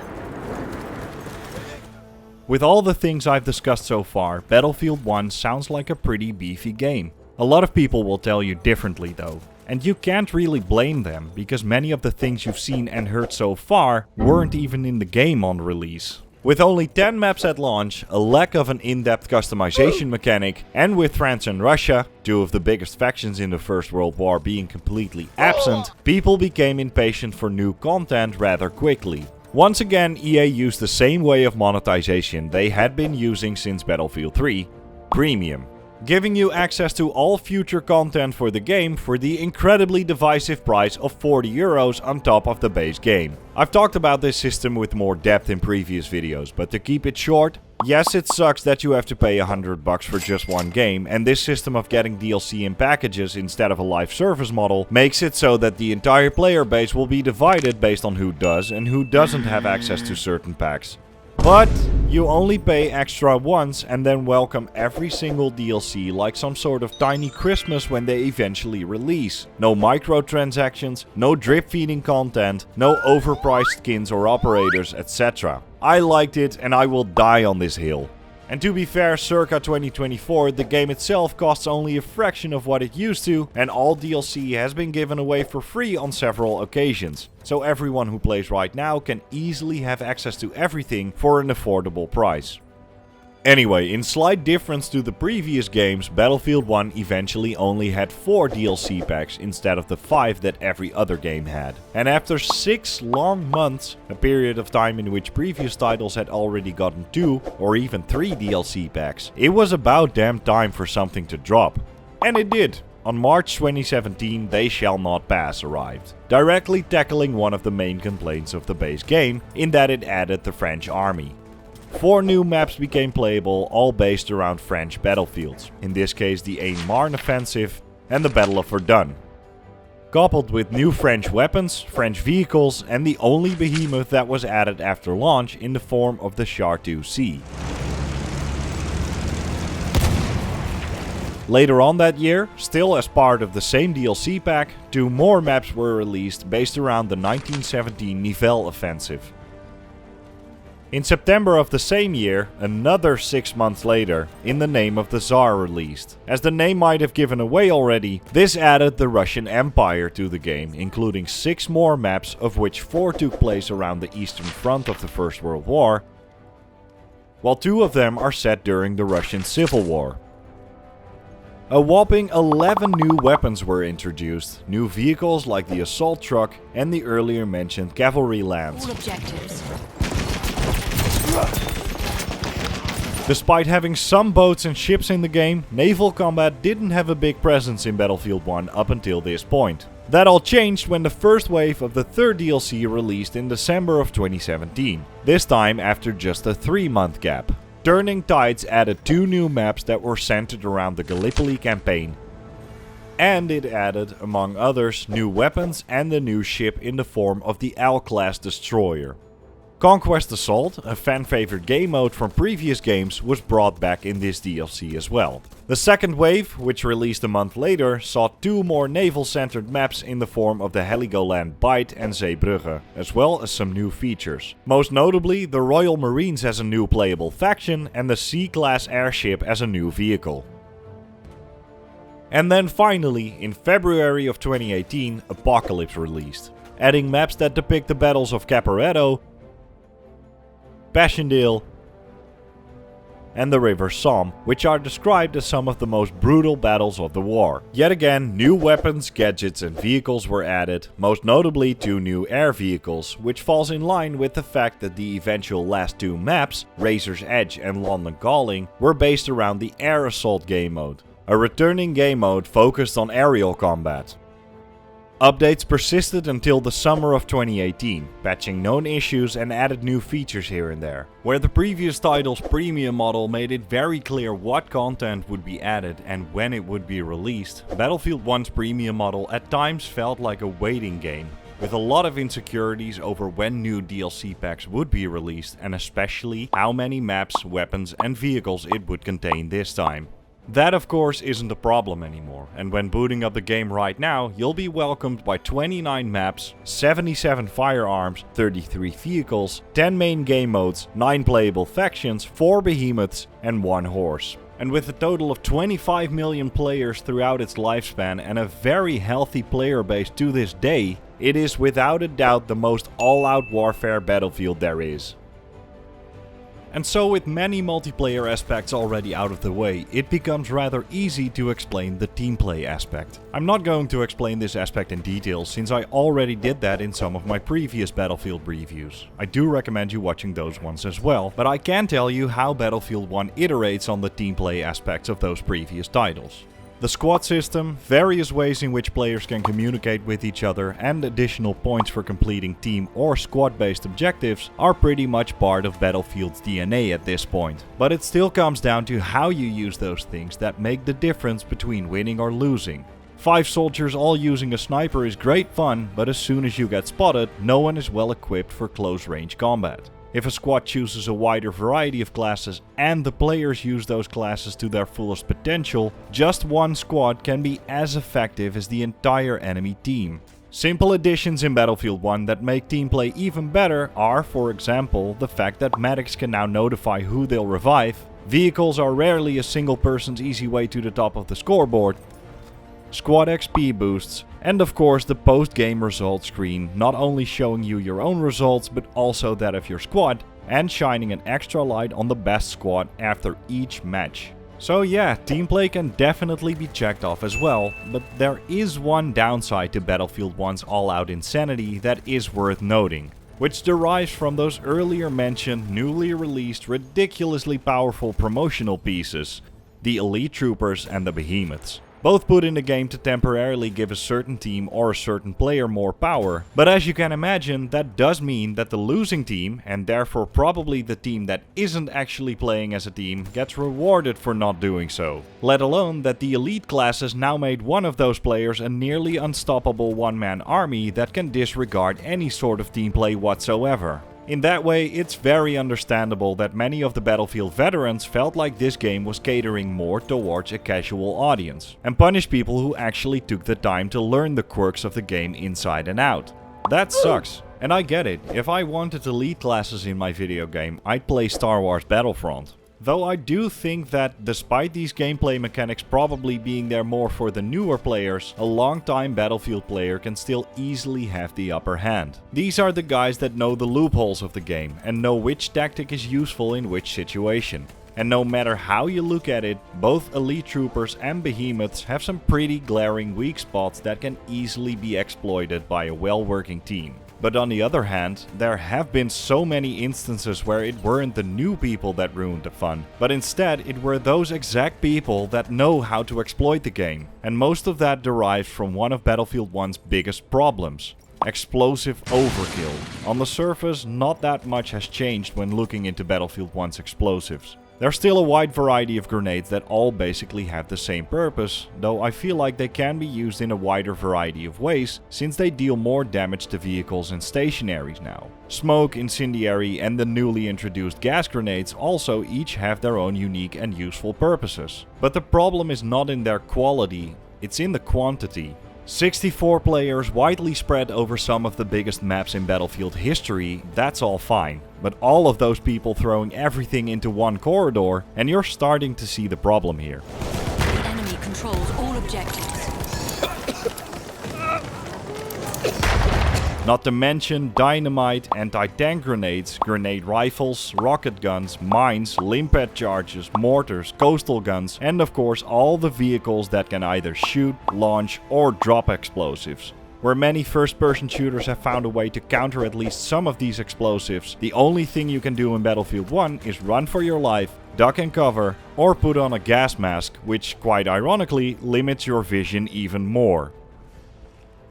With all the things I've discussed so far, Battlefield 1 sounds like a pretty beefy game. A lot of people will tell you differently though, and you can't really blame them, because many of the things you've seen and heard so far weren't even in the game on release. With only 10 maps at launch, a lack of an in-depth customization mechanic, and with France and Russia, two of the biggest factions in the First World War, being completely absent, people became impatient for new content rather quickly. Once again, EA used the same way of monetization they had been using since Battlefield 3, Premium. Giving you access to all future content for the game for the incredibly divisive price of €40 on top of the base game. I've talked about this system with more depth in previous videos, but to keep it short, yes, it sucks that you have to pay $100 for just one game, and this system of getting DLC in packages instead of a live service model makes it so that the entire player base will be divided based on who does and who doesn't have access to certain packs. But you only pay extra once and then welcome every single DLC like some sort of tiny Christmas when they eventually release. No microtransactions, no drip feeding content, no overpriced skins or operators, etc. I liked it and I will die on this hill. And to be fair, circa 2024, the game itself costs only a fraction of what it used to, and all DLC has been given away for free on several occasions. So everyone who plays right now can easily have access to everything for an affordable price. Anyway, in slight difference to the previous games, Battlefield 1 eventually only had 4 DLC packs instead of the 5 that every other game had. And after 6 long months, a period of time in which previous titles had already gotten 2 or even 3 DLC packs, it was about damn time for something to drop. And it did. On March 2017, They Shall Not Pass arrived, directly tackling one of the main complaints of the base game, in that it added the French army. 4 new maps became playable, all based around French battlefields, in this case the Aisne-Marne offensive and the Battle of Verdun. Coupled with new French weapons, French vehicles and the only behemoth that was added after launch in the form of the Char 2C. Later on that year, still as part of the same DLC pack, 2 more maps were released based around the 1917 Nivelle offensive. In September of the same year, another 6 months later, In the Name of the Tsar released. As the name might have given away already, this added the Russian Empire to the game, including 6 more maps, of which 4 took place around the Eastern Front of the First World War, while 2 of them are set during the Russian Civil War. A whopping 11 new weapons were introduced, new vehicles like the assault truck and the earlier mentioned cavalry lance. All objectives. Despite having some boats and ships in the game, naval combat didn't have a big presence in Battlefield 1 up until this point. That all changed when the first wave of the third DLC released in December of 2017, this time after just a 3-month gap. Turning Tides added 2 new maps that were centered around the Gallipoli campaign. And it added, among others, new weapons and a new ship in the form of the L-class destroyer. Conquest Assault, a fan-favorite game mode from previous games, was brought back in this DLC as well. The second wave, which released a month later, saw 2 more naval-centered maps in the form of the Heligoland Bight and Zeebrugge, as well as some new features. Most notably, the Royal Marines as a new playable faction and the C-class airship as a new vehicle. And then finally, in February of 2018, Apocalypse released, adding maps that depict the battles of Caporetto, Passchendaele and the River Somme, which are described as some of the most brutal battles of the war. Yet again, new weapons, gadgets and vehicles were added, most notably 2 new air vehicles, which falls in line with the fact that the eventual last 2 maps, Razor's Edge and London Calling, were based around the Air Assault game mode, a returning game mode focused on aerial combat. Updates persisted until the summer of 2018, patching known issues and added new features here and there. Where the previous title's premium model made it very clear what content would be added and when it would be released, Battlefield 1's premium model at times felt like a waiting game, with a lot of insecurities over when new DLC packs would be released and especially how many maps, weapons and vehicles it would contain this time. That of course isn't a problem anymore, and when booting up the game right now, you'll be welcomed by 29 maps, 77 firearms, 33 vehicles, 10 main game modes, 9 playable factions, 4 behemoths and 1 horse. And with a total of 25 million players throughout its lifespan and a very healthy player base to this day, it is without a doubt the most all-out warfare battlefield there is. And so with many multiplayer aspects already out of the way, it becomes rather easy to explain the team play aspect. I'm not going to explain this aspect in detail since I already did that in some of my previous Battlefield reviews. I do recommend you watching those ones as well, but I can tell you how Battlefield 1 iterates on the team play aspects of those previous titles. The squad system, various ways in which players can communicate with each other and additional points for completing team or squad based objectives are pretty much part of Battlefield's DNA at this point. But it still comes down to how you use those things that make the difference between winning or losing. 5 soldiers all using a sniper is great fun, but as soon as you get spotted, no one is well equipped for close range combat. If a squad chooses a wider variety of classes and the players use those classes to their fullest potential, just one squad can be as effective as the entire enemy team. Simple additions in Battlefield 1 that make team play even better are, for example, the fact that medics can now notify who they'll revive, vehicles are rarely a single person's easy way to the top of the scoreboard, squad XP boosts, and of course the post-game results screen not only showing you your own results but also that of your squad, and shining an extra light on the best squad after each match. So yeah, team play can definitely be checked off as well, but there is one downside to Battlefield 1's all-out insanity that is worth noting, which derives from those earlier mentioned newly released ridiculously powerful promotional pieces, the Elite Troopers and the Behemoths. Both put in the game to temporarily give a certain team or a certain player more power, but as you can imagine, that does mean that the losing team, and therefore probably the team that isn't actually playing as a team, gets rewarded for not doing so. Let alone that the elite classes now made one of those players a nearly unstoppable one-man army that can disregard any sort of team play whatsoever. In that way, it's very understandable that many of the Battlefield veterans felt like this game was catering more towards a casual audience, and punished people who actually took the time to learn the quirks of the game inside and out. That sucks, and I get it. If I wanted elite classes in my video game, I'd play Star Wars Battlefront. Though I do think that, despite these gameplay mechanics probably being there more for the newer players, a long-time Battlefield player can still easily have the upper hand. These are the guys that know the loopholes of the game and know which tactic is useful in which situation. And no matter how you look at it, both Elite Troopers and Behemoths have some pretty glaring weak spots that can easily be exploited by a well-working team. But on the other hand, there have been so many instances where it weren't the new people that ruined the fun, but instead it were those exact people that know how to exploit the game. And most of that derives from one of Battlefield 1's biggest problems: explosive overkill. On the surface, not that much has changed when looking into Battlefield 1's explosives. There's still a wide variety of grenades that all basically have the same purpose, though I feel like they can be used in a wider variety of ways, since they deal more damage to vehicles and stationaries now. Smoke, incendiary and the newly introduced gas grenades also each have their own unique and useful purposes. But the problem is not in their quality, it's in the quantity. 64 players widely spread over some of the biggest maps in Battlefield history, that's all fine. But all of those people throwing everything into one corridor, and you're starting to see the problem here. The enemy controls all objectives. Not to mention dynamite, anti-tank grenades, grenade rifles, rocket guns, mines, limpet charges, mortars, coastal guns, and of course all the vehicles that can either shoot, launch or drop explosives. Where many first-person shooters have found a way to counter at least some of these explosives, the only thing you can do in Battlefield 1 is run for your life, duck and cover, or put on a gas mask, which quite ironically limits your vision even more.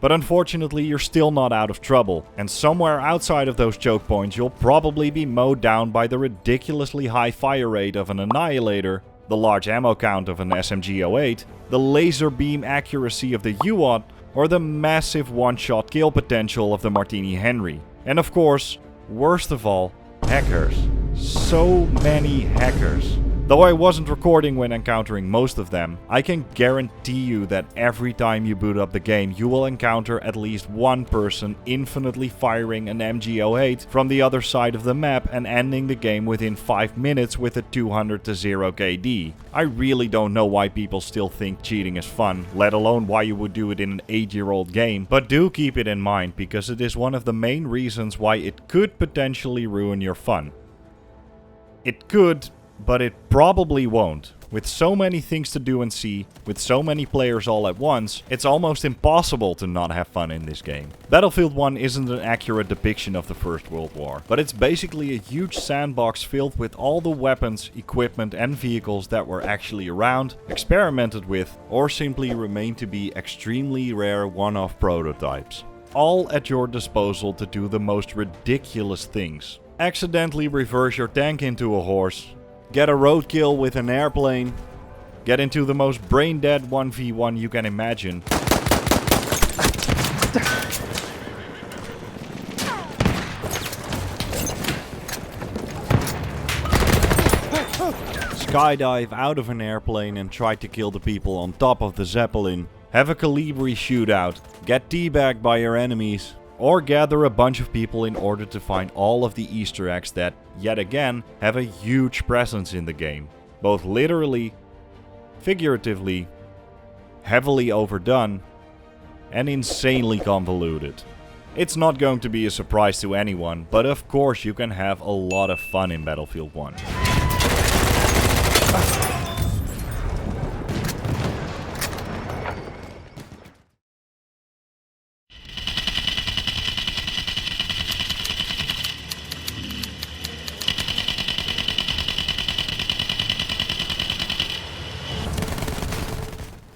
But unfortunately you're still not out of trouble, and somewhere outside of those choke points you'll probably be mowed down by the ridiculously high fire rate of an Annihilator, the large ammo count of an SMG-08, the laser beam accuracy of the UAT, or the massive one-shot kill potential of the Martini Henry. And of course, worst of all, hackers. So many hackers. Though I wasn't recording when encountering most of them, I can guarantee you that every time you boot up the game you will encounter at least one person infinitely firing an MG-08 from the other side of the map and ending the game within 5 minutes with a 200 to 0 KD. I really don't know why people still think cheating is fun, let alone why you would do it in an 8-year-old game, but do keep it in mind because it is one of the main reasons why it could potentially ruin your fun. It could, but it probably won't. With so many things to do and see, with so many players all at once, it's almost impossible to not have fun in this game. Battlefield 1 isn't an accurate depiction of the First World War, but it's basically a huge sandbox filled with all the weapons, equipment and vehicles that were actually around, experimented with, or simply remain to be extremely rare one-off prototypes. All at your disposal to do the most ridiculous things. Accidentally reverse your tank into a horse, get a roadkill with an airplane, get into the most brain-dead 1v1 you can imagine. Skydive out of an airplane and try to kill the people on top of the Zeppelin. Have a Calibri shootout, get teabagged by your enemies, or gather a bunch of people in order to find all of the Easter eggs that, yet again, have a huge presence in the game. Both literally, figuratively, heavily overdone, and insanely convoluted. It's not going to be a surprise to anyone, but of course you can have a lot of fun in Battlefield 1.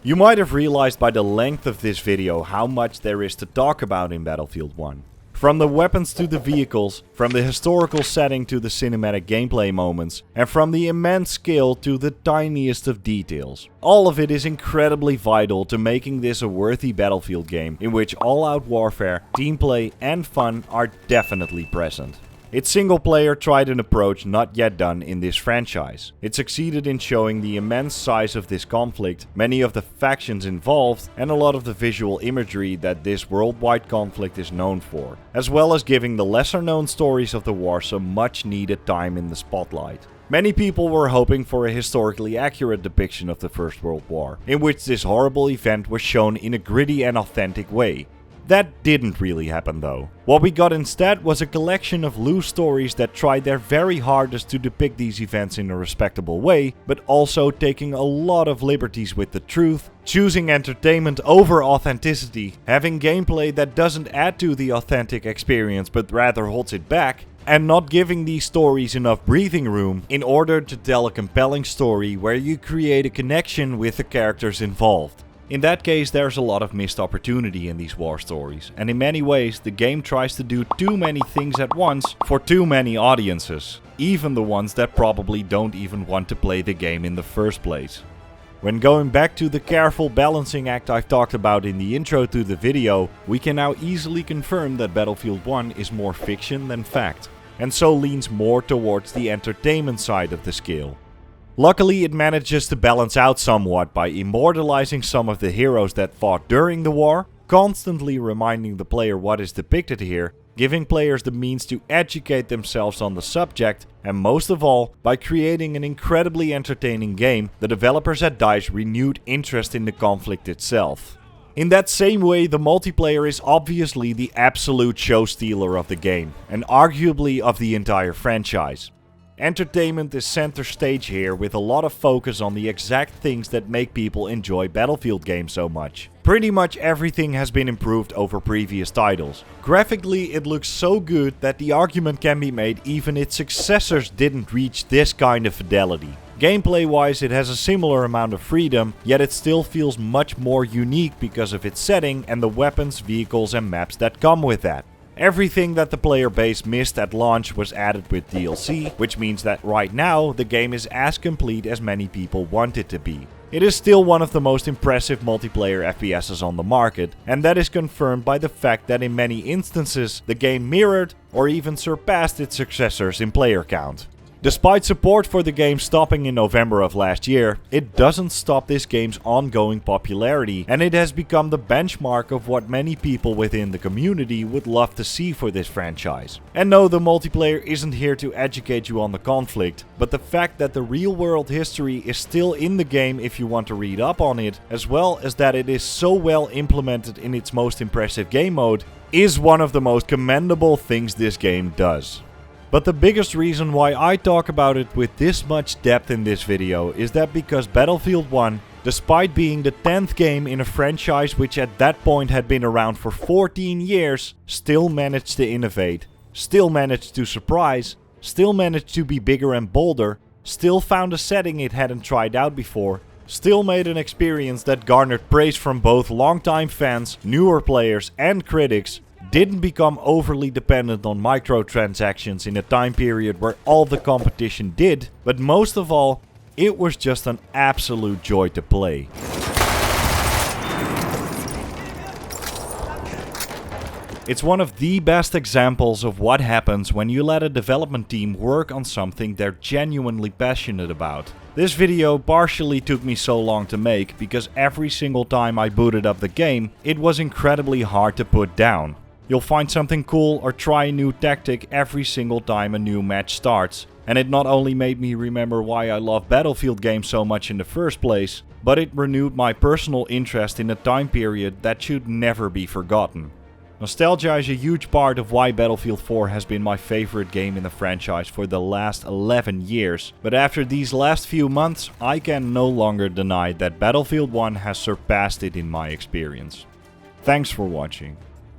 You might have realized by the length of this video how much there is to talk about in Battlefield 1. From the weapons to the vehicles, from the historical setting to the cinematic gameplay moments, and from the immense scale to the tiniest of details. All of it is incredibly vital to making this a worthy Battlefield game in which all-out warfare, team play and fun are definitely present. Its single player tried an approach not yet done in this franchise. It succeeded in showing the immense size of this conflict, many of the factions involved, and a lot of the visual imagery that this worldwide conflict is known for, as well as giving the lesser known stories of the war some much needed time in the spotlight. Many people were hoping for a historically accurate depiction of the First World War, in which this horrible event was shown in a gritty and authentic way. That didn't really happen though. What we got instead was a collection of loose stories that tried their very hardest to depict these events in a respectable way, but also taking a lot of liberties with the truth, choosing entertainment over authenticity, having gameplay that doesn't add to the authentic experience but rather holds it back, and not giving these stories enough breathing room in order to tell a compelling story where you create a connection with the characters involved. In that case, there's a lot of missed opportunity in these war stories, and in many ways the game tries to do too many things at once for too many audiences, even the ones that probably don't even want to play the game in the first place. When going back to the careful balancing act I've talked about in the intro to the video, we can now easily confirm that Battlefield 1 is more fiction than fact, and so leans more towards the entertainment side of the scale. Luckily, it manages to balance out somewhat by immortalizing some of the heroes that fought during the war, constantly reminding the player what is depicted here, giving players the means to educate themselves on the subject, and most of all, by creating an incredibly entertaining game, the developers at DICE renewed interest in the conflict itself. In that same way, the multiplayer is obviously the absolute show stealer of the game, and arguably of the entire franchise. Entertainment is center stage here, with a lot of focus on the exact things that make people enjoy Battlefield games so much. Pretty much everything has been improved over previous titles. Graphically, it looks so good that the argument can be made even its successors didn't reach this kind of fidelity. Gameplay wise, it has a similar amount of freedom, yet it still feels much more unique because of its setting and the weapons, vehicles and maps that come with that. Everything that the player base missed at launch was added with DLC, which means that right now the game is as complete as many people want it to be. It is still one of the most impressive multiplayer FPSs on the market, and that is confirmed by the fact that in many instances the game mirrored or even surpassed its successors in player count. Despite support for the game stopping in November of last year, it doesn't stop this game's ongoing popularity, and it has become the benchmark of what many people within the community would love to see for this franchise. And no, the multiplayer isn't here to educate you on the conflict, but the fact that the real world history is still in the game if you want to read up on it, as well as that it is so well implemented in its most impressive game mode, is one of the most commendable things this game does. But the biggest reason why I talk about it with this much depth in this video is that because Battlefield 1, despite being the 10th game in a franchise which at that point had been around for 14 years, still managed to innovate, still managed to surprise, still managed to be bigger and bolder, still found a setting it hadn't tried out before, still made an experience that garnered praise from both longtime fans, newer players and critics, didn't become overly dependent on microtransactions in a time period where all the competition did, but most of all, it was just an absolute joy to play. It's one of the best examples of what happens when you let a development team work on something they're genuinely passionate about. This video partially took me so long to make because every single time I booted up the game, it was incredibly hard to put down. You'll find something cool or try a new tactic every single time a new match starts, and it not only made me remember why I love Battlefield games so much in the first place, but it renewed my personal interest in a time period that should never be forgotten. Nostalgia is a huge part of why Battlefield 4 has been my favorite game in the franchise for the last 11 years, but after these last few months, I can no longer deny that Battlefield 1 has surpassed it in my experience. Thanks for watching.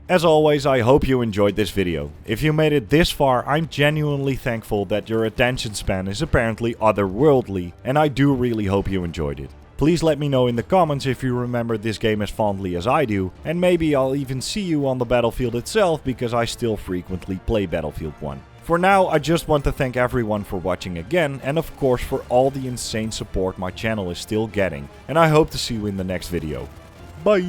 As always, I hope you enjoyed this video. If you made it this far, I'm genuinely thankful that your attention span is apparently otherworldly, and I do really hope you enjoyed it. Please let me know in the comments if you remember this game as fondly as I do, and maybe I'll even see you on the battlefield itself because I still frequently play Battlefield 1. For now, I just want to thank everyone for watching again, and of course for all the insane support my channel is still getting, and I hope to see you in the next video. Bye!